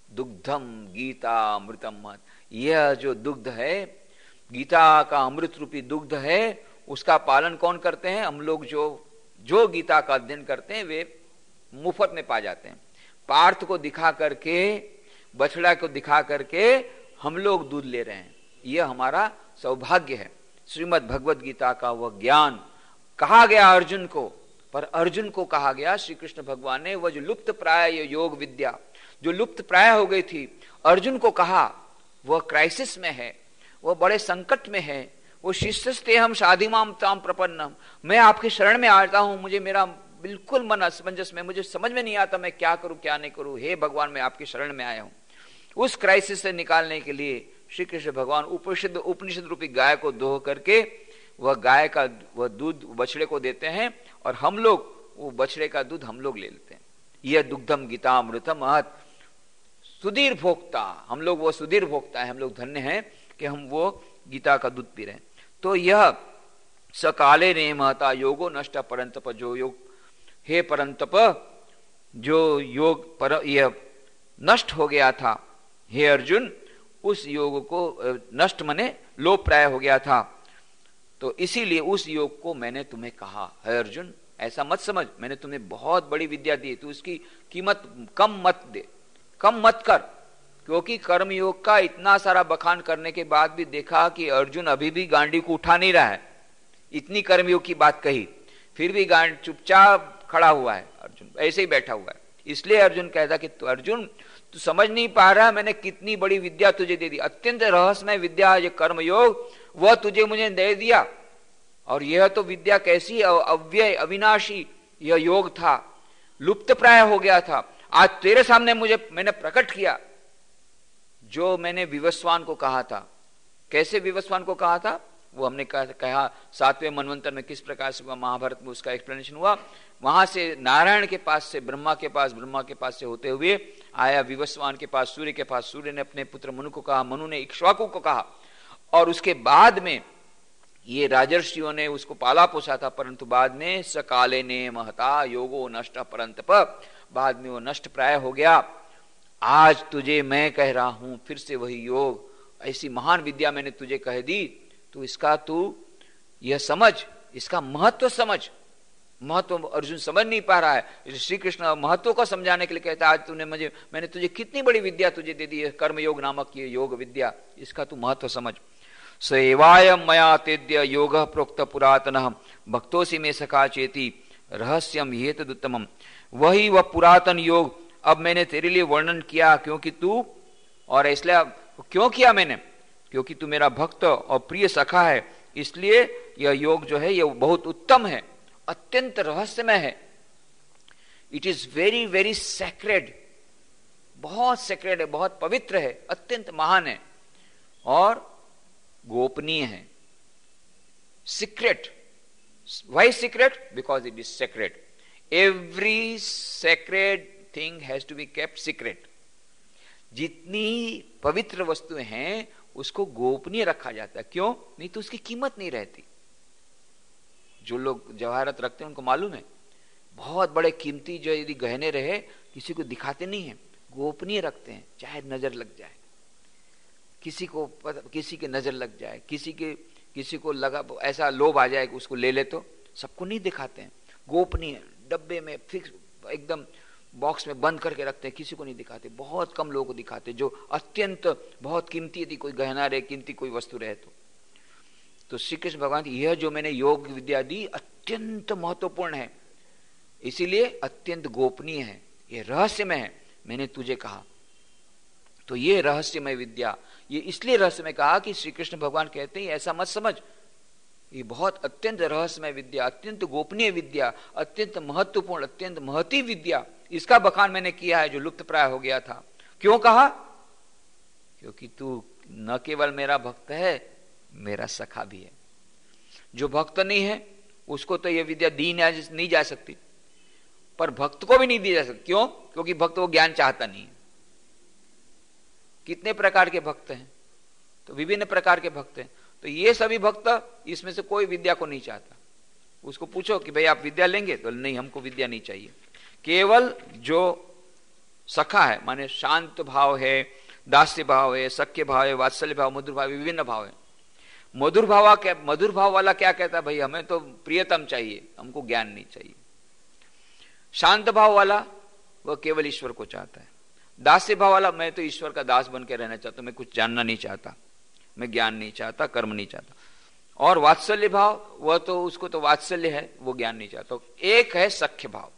दुग्धम गीता अमृतम महत। यह जो दुग्ध है, गीता का अमृत रूपी दुग्ध है, उसका पालन कौन करते हैं? हम लोग जो गीता का अध्ययन करते हैं वे मुफ्त में पा जाते हैं। पार्थ को दिखा करके, बछड़ा को दिखा करके हम लोग दूध ले रहे हैं, यह हमारा सौभाग्य है। श्रीमद् भगवद गीता का वह ज्ञान कहा गया अर्जुन को, पर अर्जुन को कहा गया श्री कृष्ण भगवान ने वह जो लुप्त प्राय योग विद्या जो लुप्त प्राय हो गई थी, अर्जुन को कहा वह क्राइसिस में है, वह बड़े संकट में है। वो शिष्यस्ते हम साधिमाम ताम प्रपन्नम, मैं आपकी शरण में आता हूं, मुझे मेरा बिल्कुल मन असमंजस में, मुझे समझ में नहीं आता मैं क्या करूं क्या नहीं करूं, हे भगवान मैं आपकी शरण में आया हूं। उस क्राइसिस से निकालने के लिए श्री कृष्ण भगवान उपनिषद रूपी गाय को दोह करके वह गाय का वह दूध बछड़े को देते हैं, और हम लोग वो बछड़े का दूध हम लोग ले लेते हैं। यह दुग्धम गीता अमृतम महत सुधीर भोक्ता, हम लोग वो सुधीर भोक्ता है, हम लोग धन्य हैं कि हम वो गीता का दूध पी रहे हैं। तो यह सकाले ने महता योगो नष्ट परंतप, जो योग हे परंतप जो योग पर यह नष्ट हो गया था, हे अर्जुन उस योग को नष्ट मने लोप प्राय हो गया था, तो इसीलिए उस योग को मैंने तुम्हें कहा है अर्जुन ऐसा मत समझ, मैंने तुम्हें बहुत बड़ी विद्या दी, तू उसकी कीमत कम मत दे, कम मत कर। क्योंकि कर्म योग का इतना सारा बखान करने के बाद भी देखा कि अर्जुन अभी भी गांडी को उठा नहीं रहा है। इतनी कर्मयोग की बात कही फिर भी गांड चुपचाप खड़ा हुआ है, अर्जुन ऐसे ही बैठा हुआ है। इसलिए अर्जुन कहता कि तू अर्जुन तू समझ नहीं पा रहा मैंने कितनी बड़ी विद्या तुझे दे दी, अत्यंत रहस्यमय विद्या ये कर्म योग वह तुझे मुझे दे दिया। और यह तो विद्या कैसी अव्यय अविनाशी यह योग था, लुप्त प्राय हो गया था, आज तेरे सामने मैंने प्रकट किया। जो मैंने विवस्वान को कहा था, कैसे विवस्वान को कहा था वो हमने कहा 7वें मनवंतर में किस प्रकार से महाभारत में उसका एक्सप्लेनेशन हुआ। वहां से नारायण के पास से ब्रह्मा के पास से होते हुए आया विवस्वान के पास, सूर्य के पास, सूर्य ने अपने पुत्र मनु को कहा, मनु ने इक्ष्वाकु को कहा, और उसके बाद में ये राजर्षियों ने उसको पाला पोसा था, परंतु बाद में सकाले ने महता योगो नष्ट परंतप, बाद में वो नष्ट प्राय हो गया। आज तुझे मैं कह रहा हूं फिर से वही योग, ऐसी महान विद्या मैंने तुझे कह दी, तो इसका तू यह समझ, इसका महत्व समझ। महत्व अर्जुन समझ नहीं पा रहा है, श्री कृष्ण महत्व को समझाने के लिए कहता है आज तूने मैंने तुझे कितनी बड़ी विद्या तुझे दे दी है, कर्म योग नामक ये योग विद्या, इसका तू महत्व समझ। सेवाय मया तेद्य योग प्रोक्त पुरातन भक्तोसी में सखा चेती रहस्यम हेतुत्तमम, वही वह पुरातन योग अब मैंने तेरे लिए वर्णन किया, क्योंकि तू, और इसलिए क्यों किया मैंने, क्योंकि तू मेरा भक्त और प्रिय सखा है, इसलिए यह योग जो है यह बहुत उत्तम है, अत्यंत रहस्यमय है। It is very very sacred, बहुत सेक्रेड है, बहुत पवित्र है, अत्यंत महान है और गोपनीय है, secret. Why secret? Because it is sacred. Every sacred thing has to be kept secret. जितनी पवित्र वस्तुएं हैं उसको गोपनीय रखा जाता है, क्यों? नहीं तो उसकी कीमत नहीं रहती। जो लोग जवाहरत रखते हैं उनको मालूम है, बहुत बड़े कीमती जो यदि गहने रहे किसी को दिखाते नहीं है, गोपनीय रखते हैं, चाहे नजर लग जाए, किसी के नजर लग जाए, किसी को लगा ऐसा लोभ आ जाए कि उसको ले ले, तो सबको नहीं दिखाते हैं, गोपनीय डब्बे में फिक्स एकदम बॉक्स में बंद करके रखते हैं, किसी को नहीं दिखाते, बहुत कम लोगों को दिखाते, जो अत्यंत बहुत कीमती यदि कोई गहना रहे, कीमती कोई वस्तु रहे तो श्री कृष्ण भगवान यह जो मैंने योग विद्या दी अत्यंत महत्वपूर्ण है, इसीलिए अत्यंत गोपनीय है, यह रहस्यमय है, मैंने तुझे कहा। तो ये रहस्यमय विद्या, ये इसलिए रहस्यमय कहा कि श्री कृष्ण भगवान कहते हैं ऐसा मत समझ, ये बहुत अत्यंत रहस्यमय विद्या, अत्यंत गोपनीय विद्या, अत्यंत महत्वपूर्ण, अत्यंत महती विद्या, इसका बखान मैंने किया है जो लुप्त प्राय हो गया था। क्यों कहा? क्योंकि तू न केवल मेरा भक्त है, मेरा सखा भी है। जो भक्त नहीं है उसको तो यह विद्या दी नहीं जा सकती, पर भक्त को भी नहीं दी जा सकती। क्यों? क्योंकि भक्त वो ज्ञान चाहता नहीं है। कितने प्रकार के भक्त हैं? तो विभिन्न प्रकार के भक्त हैं। तो ये सभी भक्त इसमें से कोई विद्या को नहीं चाहता। उसको पूछो कि भाई आप विद्या लेंगे, तो नहीं, हमको विद्या नहीं चाहिए। केवल जो सखा है, माने शांत भाव है, दास्य भाव है, सख्य भाव है, वात्सल्य भाव, मधुर भाव, विभिन्न भाव है। मधुर भाव वाला क्या कहता है? भाई हमें तो प्रियतम चाहिए, हमको ज्ञान नहीं चाहिए। शांत भाव वाला वह केवल ईश्वर को चाहता है। दास्य भाव वाला, मैं तो ईश्वर का दास बन के रहना चाहता हूं, मैं कुछ जानना नहीं चाहता, मैं ज्ञान नहीं चाहता, कर्म नहीं चाहता। और वात्सल्य भाव, वह तो उसको तो वात्सल्य है, वो ज्ञान नहीं चाहता। एक है सख्य भाव।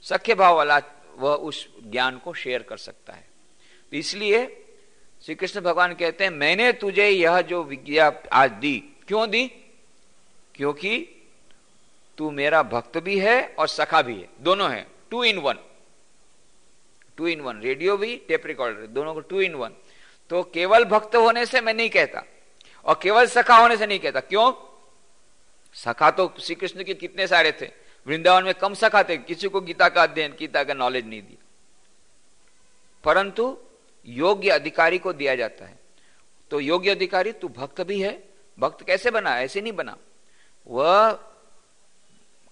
सख्य भाव वाला वह उस ज्ञान को शेयर कर सकता है। तो इसलिए श्री कृष्ण भगवान कहते हैं मैंने तुझे यह जो विद्या आज दी, क्यों दी? क्योंकि तू मेरा भक्त भी है और सखा भी है, दोनों है, 2 in 1, 2 in 1, रेडियो भी टेप रिकॉर्डर, दोनों को 2 in 1। तो केवल भक्त होने से मैं नहीं कहता और केवल सखा होने से नहीं कहता। क्यों? सखा तो श्री कृष्ण के कितने सारे थे, वृंदावन में कम सखा थे, किसी को गीता का अध्ययन, गीता का नॉलेज नहीं दिया, परंतु योग्य अधिकारी को दिया जाता है। तो योग्य अधिकारी तू भक्त भी है। भक्त कैसे बना? ऐसे नहीं बना। वह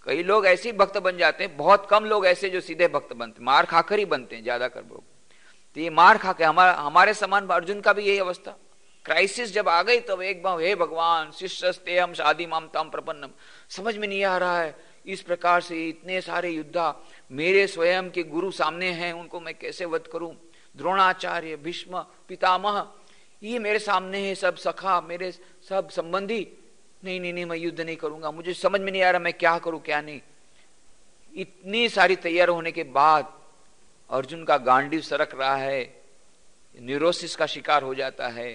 कई लोग ऐसे ही भक्त बन जाते हैं, बहुत कम लोग ऐसे जो सीधे भक्त बनते, मार खाकर ही बनते हैं ज्यादा कर लोग। तो ये मार खा के हमारे समान अर्जुन का भी यही अवस्था। क्राइसिस जब आ गई तब एक बार हे भगवान शिष्यस्ते हम शादी माम ताम प्रपन्नम, समझ में नहीं आ रहा है इस प्रकार से इतने सारे युद्धा, मेरे स्वयं के गुरु सामने हैं, उनको मैं कैसे वध करूं? द्रोणाचार्य, भीष्म, पितामह, ये मेरे सामने है, सब सखा, मेरे सब संबंधी। नहीं नहीं नहीं, मैं युद्ध नहीं करूंगा, मुझे समझ में नहीं आ रहा मैं क्या करूं क्या नहीं। इतनी सारी तैयार होने के बाद अर्जुन का गांडीव सरक रहा है, न्यूरोसिस का शिकार हो जाता है,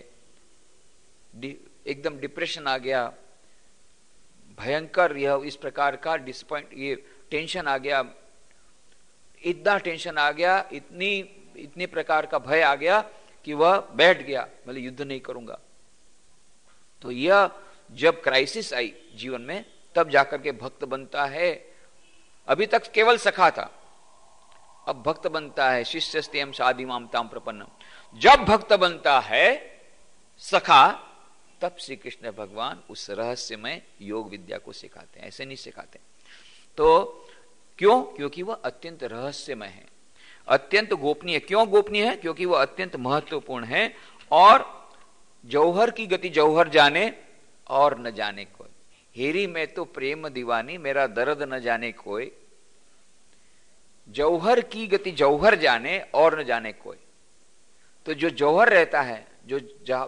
एकदम डिप्रेशन आ गया, भयंकर यह इस प्रकार का डिसपॉइंट, ये टेंशन आ गया, इतना टेंशन आ गया, इतनी प्रकार का भय आ गया कि वह बैठ गया, मतलब युद्ध नहीं करूंगा। तो यह जब क्राइसिस आई जीवन में तब जाकर के भक्त बनता है। अभी तक केवल सखा था, अब भक्त बनता है। शिष्यस्तेम शादी माम ताम प्रपन्नम। जब भक्त बनता है सखा, तब श्री कृष्ण भगवान उस रहस्यमय योग विद्या को सिखाते हैं, ऐसे नहीं सिखाते। तो क्यों? क्योंकि वह अत्यंत रहस्यमय है, अत्यंत गोपनीय। क्यों गोपनीय है? क्योंकि वह अत्यंत महत्वपूर्ण है। और जौहर की गति जौहर जाने और न जाने कोई, हेरी मैं तो प्रेम दीवानी, मेरा दर्द न जाने कोई। जौहर की गति जौहर जाने और न जाने कोई। तो जो जौहर रहता है, जो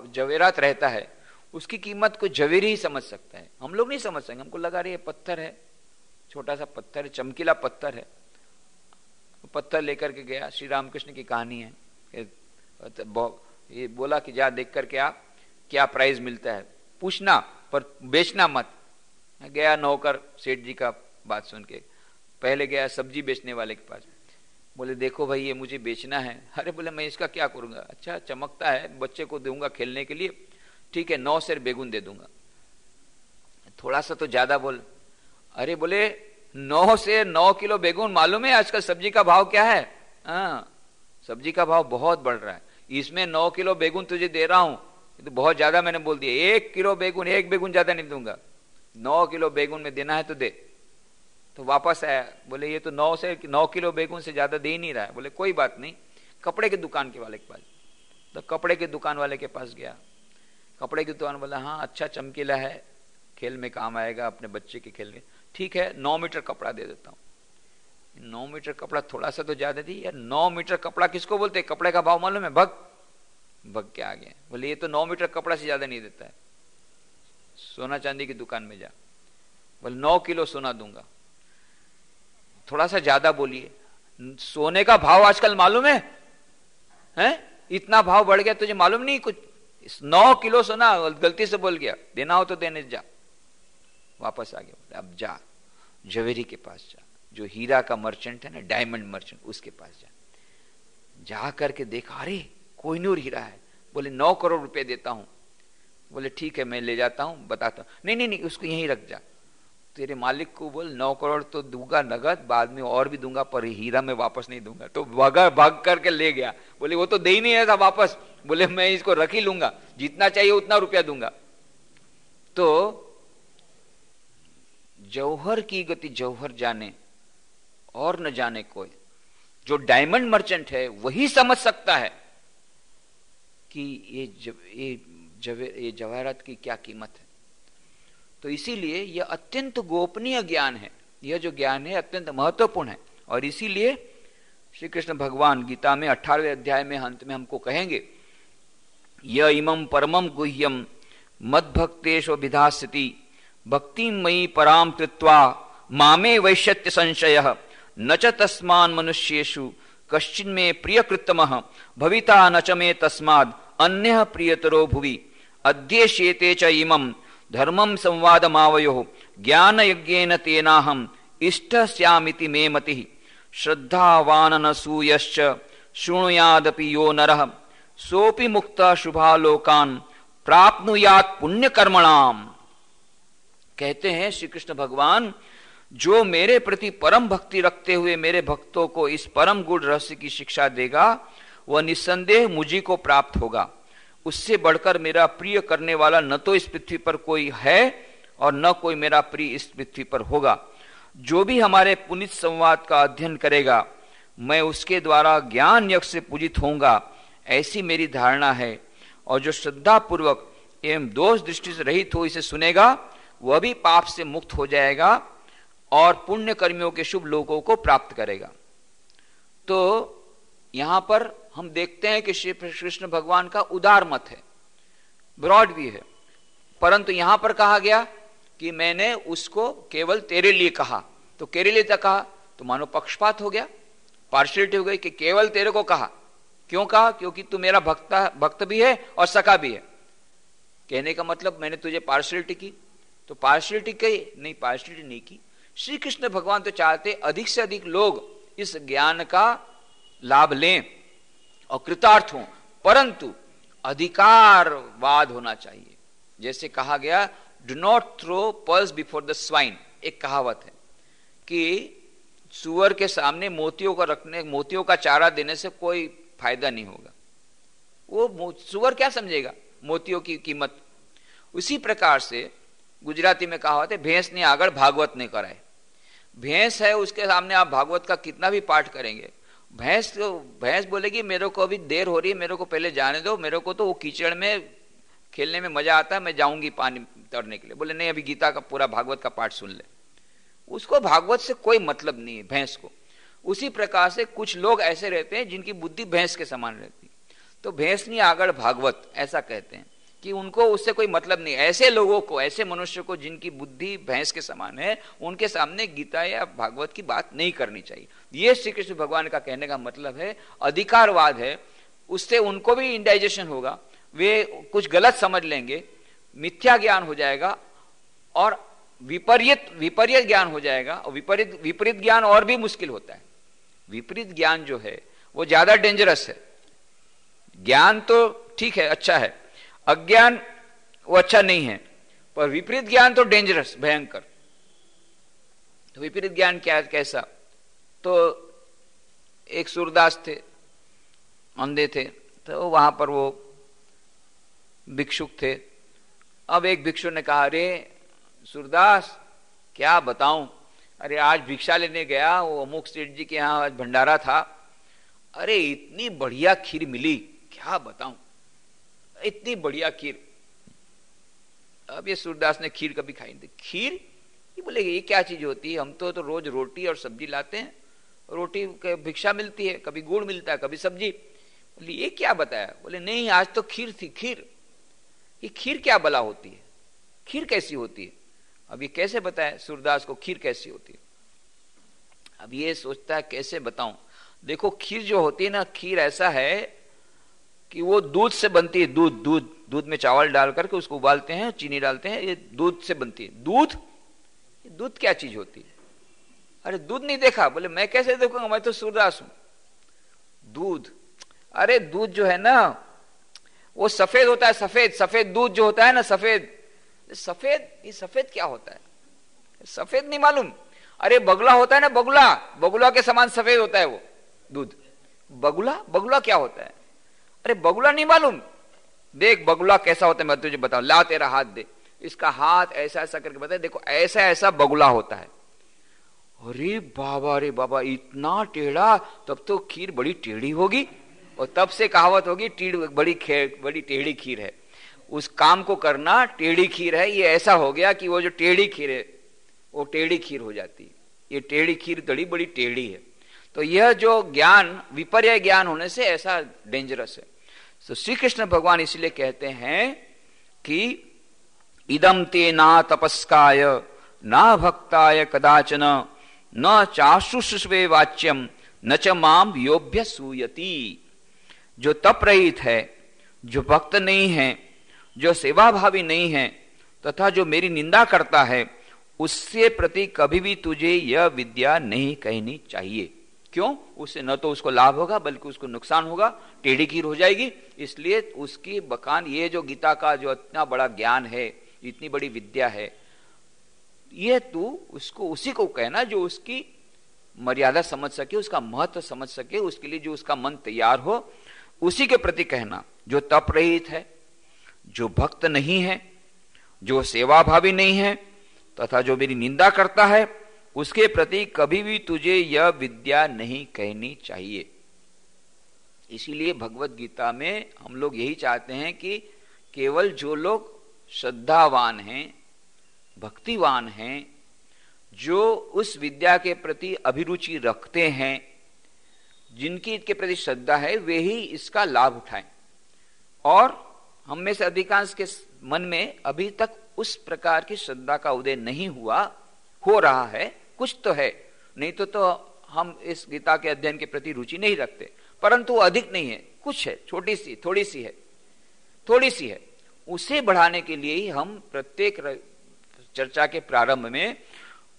जवेरात रहता है, उसकी कीमत को जवेरी ही समझ सकता है। हम लोग नहीं समझ सकेंगे, हमको लगा रही है पत्थर है, छोटा सा पत्थर है, चमकीला पत्थर है। पत्थर लेकर के गया, श्री रामकृष्ण की कहानी है, ये बोला कि जा देख करके आ क्या प्राइस मिलता है, पूछना पर बेचना मत। गया नौकर सेठ जी का बात सुन के, पहले गया सब्जी बेचने वाले के पास, बोले देखो भाई ये मुझे बेचना है। अरे बोले मैं इसका क्या करूंगा? अच्छा चमकता है, बच्चे को दूंगा खेलने के लिए, ठीक है 9 सेर बेगुन दे दूंगा। थोड़ा सा तो ज्यादा बोल। अरे बोले 9 से 9 किलो बेगुन, मालूम है आजकल सब्जी का भाव क्या है? हाँ, सब्जी का भाव बहुत बढ़ रहा है, इसमें 9 किलो बेगुन तुझे दे रहा हूं, तो बहुत ज्यादा मैंने बोल दिया। 1 किलो बेगुन, 1 बेगुन ज्यादा नहीं दूंगा, 9 किलो बेगुन में देना है तो दे। तो वापस आया, बोले ये तो 9 किलो बेगुन से ज्यादा दे ही नहीं रहा है। बोले कोई बात नहीं, कपड़े के दुकान के वाले के पास। तो कपड़े के दुकान वाले के पास गया, कपड़े की दुकान बोला हाँ अच्छा चमकीला है, खेल में काम आएगा अपने बच्चे के खेल में। ठीक है 9 मीटर कपड़ा दे देता हूं। 9 मीटर कपड़ा थोड़ा सा तो ज्यादा दी यार। 9 मीटर कपड़ा किसको बोलते? कपड़े का भाव मालूम है? भग के आ गया। बोले ये तो 9 मीटर कपड़ा से ज्यादा नहीं देता है, सोना चांदी की दुकान में जा। बोले 9 किलो सोना दूंगा। थोड़ा सा ज्यादा बोलिए, सोने का भाव आजकल मालूम है? इतना भाव बढ़ गया तुझे मालूम नहीं कुछ? 9 किलो सोना, गलती से बोल गया, देना हो तो देने जा। वापस आ गया। अब जा जवेरी के पास जा, जो हीरा का मर्चेंट है ना, डायमंड मर्चेंट, उसके पास जा करके देखा, अरे कोहिनूर हीरा है। बोले 9 करोड़ रुपए देता हूं। बोले ठीक है मैं ले जाता हूं, बताता हूं। नहीं उसको यहीं रख जा, तेरे मालिक को बोल 9 करोड़ तो दूंगा नगद, बाद में और भी दूंगा, पर हीरा में वापस नहीं दूंगा। तो भाग करके ले गया। बोले वो तो दे ही नहीं रहा था वापस। बोले मैं इसको रख ही लूंगा, जितना चाहिए उतना रुपया दूंगा। तो जौहर की गति जौहर जाने और न जाने कोई। जो डायमंड मर्चेंट है वही समझ सकता है कि ये जवाहरात की क्या कीमत है। तो इसीलिए यह अत्यंत गोपनीय ज्ञान है, यह जो ज्ञान है अत्यंत महत्वपूर्ण है। और इसीलिए श्री कृष्ण भगवान गीता में 18वें अध्याय में अंत में हमको कहेंगे, य इमं परमं गुह्यम मद्भक्तेषु विधास्यति भक्ति मयि पराम कृत्वा मामे वैश्यत्य संशयः न च तस्मान् मनुष्येषु कश्चिन्मे प्रियकृत्तमः भविता न च मे तस्माद् अन्यः प्रियतरो भुवि अद्येष्येते च इमं धर्मं संवादमावयोः ज्ञानयज्ञेन तेनाहम् इष्टस्यामिति मे मतिः श्रद्धावाननसूयश्च शृणुयादपि यो नरः सोऽपि मुक्तः शुभालोकान् प्राप्नुयात् पुण्यकर्मणाम्। कहते हैं श्री कृष्ण भगवान, जो मेरे प्रति परम भक्ति रखते हुए मेरे भक्तों को इस परम गुण रहस्य की शिक्षा देगा वह निस्संदेह मुझी को प्राप्त होगा। उससे बढ़कर मेरा प्रिय करने वाला न तो इस पृथ्वी पर कोई है और न कोई मेरा प्रिय इस पृथ्वी पर होगा। जो भी हमारे पुनित संवाद का अध्ययन करेगा मैं उसके द्वारा ज्ञान यज्ञ से पूजित होऊंगा, ऐसी मेरी धारणा है। और जो श्रद्धा पूर्वक एवं दोष दृष्टि से रहित हो इसे सुनेगा वह भी पाप से मुक्त हो जाएगा और पुण्य कर्मियों के शुभ लोगों को प्राप्त करेगा। तो यहां पर हम देखते हैं कि श्री कृष्ण भगवान का उदार मत है, ब्रॉड भी है, परंतु यहां पर कहा गया कि मैंने उसको केवल तेरे लिए कहा। तो तेरे लिए तक कहा तो मानो पक्षपात हो गया, पार्शियलिटी हो गई कि केवल तेरे को कहा। क्यों कहा? क्योंकि तू मेरा भक्त भी है और सखा भी है। कहने का मतलब मैंने तुझे पार्शियलिटी की, तो पार्शियलिटी कही नहीं, पार्शियलिटी नहीं की। श्री कृष्ण भगवान तो चाहते अधिक से अधिक लोग इस ज्ञान का लाभ लें और कृतार्थ हों, परंतु अधिकारवाद होना चाहिए। जैसे कहा गया, do not throw pearls before the swine, एक कहावत है कि सुअर के सामने मोतियों का चारा देने से कोई फायदा नहीं होगा। वो सुअर क्या समझेगा मोतियों की कीमत। उसी प्रकार से गुजराती में कहा होता है, भैंस ने आगड़ भागवत ने कराए। भैंस है उसके सामने आप भागवत का कितना भी पाठ करेंगे, भैंस बोलेगी मेरे को अभी देर हो रही है, मेरे को पहले जाने दो, मेरे को तो वो कीचड़ में खेलने में मजा आता है, मैं जाऊंगी पानी तैरने के लिए। बोले नहीं, अभी गीता का पूरा भागवत का पाठ सुन ले। उसको भागवत से कोई मतलब नहीं है, भैंस को। उसी प्रकार से कुछ लोग ऐसे रहते हैं जिनकी बुद्धि भैंस के समान रहती, तो भैंस नहीं आगड़ भागवत ऐसा कहते हैं कि उनको उससे कोई मतलब नहीं। ऐसे लोगों को, ऐसे मनुष्य को जिनकी बुद्धि भैंस के समान है, उनके सामने गीता या भागवत की बात नहीं करनी चाहिए। ये श्री कृष्ण भगवान का कहने का मतलब है। अधिकारवाद है, उससे उनको भी इंडाइजेशन होगा, वे कुछ गलत समझ लेंगे, मिथ्या ज्ञान हो जाएगा और विपरीत ज्ञान हो जाएगा। और विपरीत ज्ञान और भी मुश्किल होता है। विपरीत ज्ञान जो है वो ज्यादा डेंजरस है। ज्ञान तो ठीक है, अच्छा है, अज्ञान वो अच्छा नहीं है, पर विपरीत ज्ञान तो डेंजरस, भयंकर। तो विपरीत ज्ञान क्या है, कैसा? तो एक सूरदास थे, अंधे थे, तो वहां पर वो भिक्षुक थे। अब एक भिक्षु ने कहा, अरे सूरदास क्या बताऊं, अरे आज भिक्षा लेने गया, वो अमुक सेठ जी के यहाँ आज भंडारा था, अरे इतनी बढ़िया खीर मिली, क्या बताऊं, इतनी बढ़िया खीर। अब ये सूरदास ने खीर कभी खाई नहीं। खीर? ये बोले ये क्या चीज होती है, हम तो रोज रोटी और सब्जी लाते हैं, रोटी भिक्षा मिलती है, कभी गुड़ मिलता है, कभी सब्जी। बोले ये क्या बताया? बोले नहीं, आज तो खीर थी। खीर? ये खीर क्या भला होती है, खीर कैसी होती है? अब ये कैसे बताए सूरदास को खीर कैसी होती है? अब ये सोचता है कैसे बताऊं। देखो खीर जो होती है ना, खीर ऐसा है कि वो दूध से बनती है। दूध में चावल डाल करके उसको उबालते हैं, चीनी डालते हैं, ये दूध से बनती है। दूध क्या चीज होती है? अरे दूध नहीं देखा? बोले मैं कैसे देखूंगा, मैं तो सूरदास हूं। दूध? अरे दूध जो है ना वो सफेद होता है, सफेद दूध जो होता है ना, सफेद। ये सफेद क्या होता है? सफेद नहीं मालूम? अरे बगुला होता है ना, बगुला के समान सफेद होता है वो दूध। बगुला क्या होता है? अरे बगुला नहीं मालूम? देख बगुला कैसा होता है, मैं तुझे बताऊं, ला तेरा हाथ दे, इसका हाथ ऐसा ऐसा करके बता, देखो ऐसा ऐसा बगुला होता है। अरे बाबा इतना टेढ़ा, तब तो खीर बड़ी टेढ़ी होगी। और तब से कहावत होगी बड़ी टेढ़ी खीर है। उस काम को करना टेढ़ी खीर है। ये ऐसा हो गया कि वो जो टेढ़ी खीर है वो टेढ़ी खीर हो जाती है। ये टेढ़ी खीर बड़ी टेढ़ी है। तो यह जो ज्ञान विपर्य ज्ञान होने से ऐसा डेंजरस है। तो श्री कृष्ण भगवान इसलिए कहते हैं कि इदम ते ना तपस्काय ना भक्ताय कदाचन न चाशुष्वे वाच्यम न च माम योभ्य सूयति। जो तप रहित है जो भक्त नहीं है, जो सेवाभावी नहीं है तथा जो मेरी निंदा करता है, उससे प्रति कभी भी तुझे यह विद्या नहीं कहनी चाहिए। क्यों? उससे न तो उसको लाभ होगा बल्कि उसको नुकसान होगा, टेढ़ी खीर हो जाएगी। इसलिए उसकी बखान, ये जो गीता का जो इतना बड़ा ज्ञान है, इतनी बड़ी विद्या है, ये तू उसको उसी को कहना जो उसकी मर्यादा समझ सके, उसका महत्व समझ सके, उसके लिए जो उसका मन तैयार हो, उसी के प्रति कहना। जो तप रहित है, जो भक्त नहीं है, जो सेवाभावी नहीं है तथा जो मेरी निंदा करता है, उसके प्रति कभी भी तुझे यह विद्या नहीं कहनी चाहिए। इसीलिए भगवत गीता में हम लोग यही चाहते हैं कि केवल जो लोग श्रद्धावान हैं, भक्तिवान हैं, जो उस विद्या के प्रति अभिरुचि रखते हैं, जिनकी इसके प्रति श्रद्धा है, वे ही इसका लाभ उठाएं। और हम में से अधिकांश के मन में अभी तक उस प्रकार की श्रद्धा का उदय नहीं हुआ, हो रहा है, कुछ तो है, नहीं तो हम इस गीता के अध्ययन के प्रति रुचि नहीं रखते, परंतु अधिक नहीं है, कुछ है, छोटी सी, थोड़ी सी है। उसे बढ़ाने के लिए ही हम प्रत्येक चर्चा के प्रारंभ में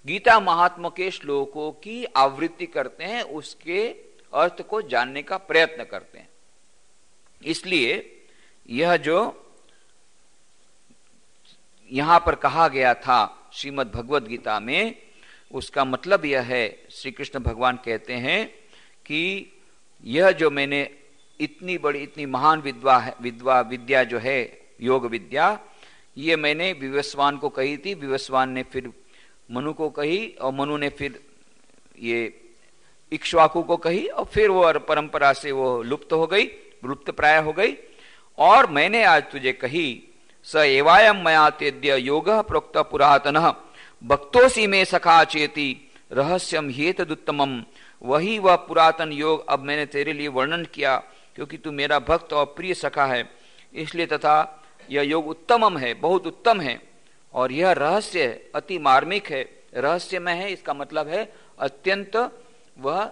गीता महात्मा के श्लोकों की आवृत्ति करते हैं, उसके अर्थ को जानने का प्रयत्न करते हैं। इसलिए यह जो यहां पर कहा गया था श्रीमद् भगवद गीता में, उसका मतलब यह है, श्री कृष्ण भगवान कहते हैं कि यह जो मैंने इतनी बड़ी, इतनी महान विद्या जो है योग विद्या, ये मैंने विवस्वान को कही थी, विवस्वान ने फिर मनु को कही, और मनु ने फिर ये इक्ष्वाकु को कही, और फिर वो परंपरा से वो लुप्त हो गई, लुप्त प्राय हो गई। और मैंने आज तुझे कही, स एवायम मया तेद्य योगः प्रोक्त पुरातनः भक्तोसी में सखा चेति रहस्यम ह्येतदुत्तमम्। वही वह पुरातन योग अब मैंने तेरे लिए वर्णन किया, क्योंकि तू मेरा भक्त और प्रिय सखा है, इसलिए। तथा यह योग उत्तमम है, बहुत उत्तम है, और यह रहस्य अति मार्मिक है, रहस्यमय है। इसका मतलब है अत्यंत वह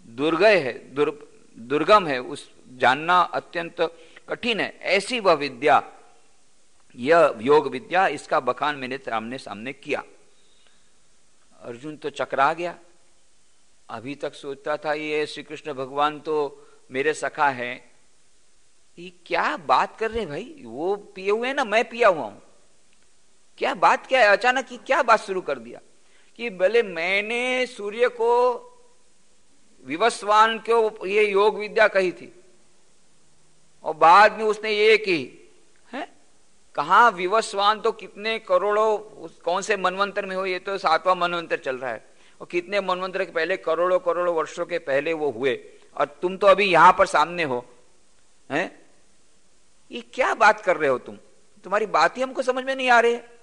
दुर्गय है, दुर्गम है, उस जानना अत्यंत कठिन है, ऐसी वह विद्या, यह योग विद्या, इसका बखान मैंने सामने किया। अर्जुन तो चकरा गया। अभी तक सोचता था ये श्री कृष्ण भगवान तो मेरे सखा है, ये क्या बात कर रहे भाई, वो पिए हुए हैं ना, मैं पिया हुआ हूं, क्या बात क्या है? अचानक ही क्या बात शुरू कर दिया कि भले मैंने सूर्य को, विवस्वान को ये योग विद्या कही थी, और बाद में उसने ये की है। कहा विवस्वान तो कितने करोड़ों, कौन से मनवंतर में हो, ये तो 7वां मनवंतर चल रहा है, और कितने मनवंतर के पहले, करोड़ों वर्षों के पहले वो हुए, और तुम तो अभी यहां पर सामने हो, हैं? ये क्या बात कर रहे हो तुम? तुम्हारी बात ही हमको समझ में नहीं आ रही है।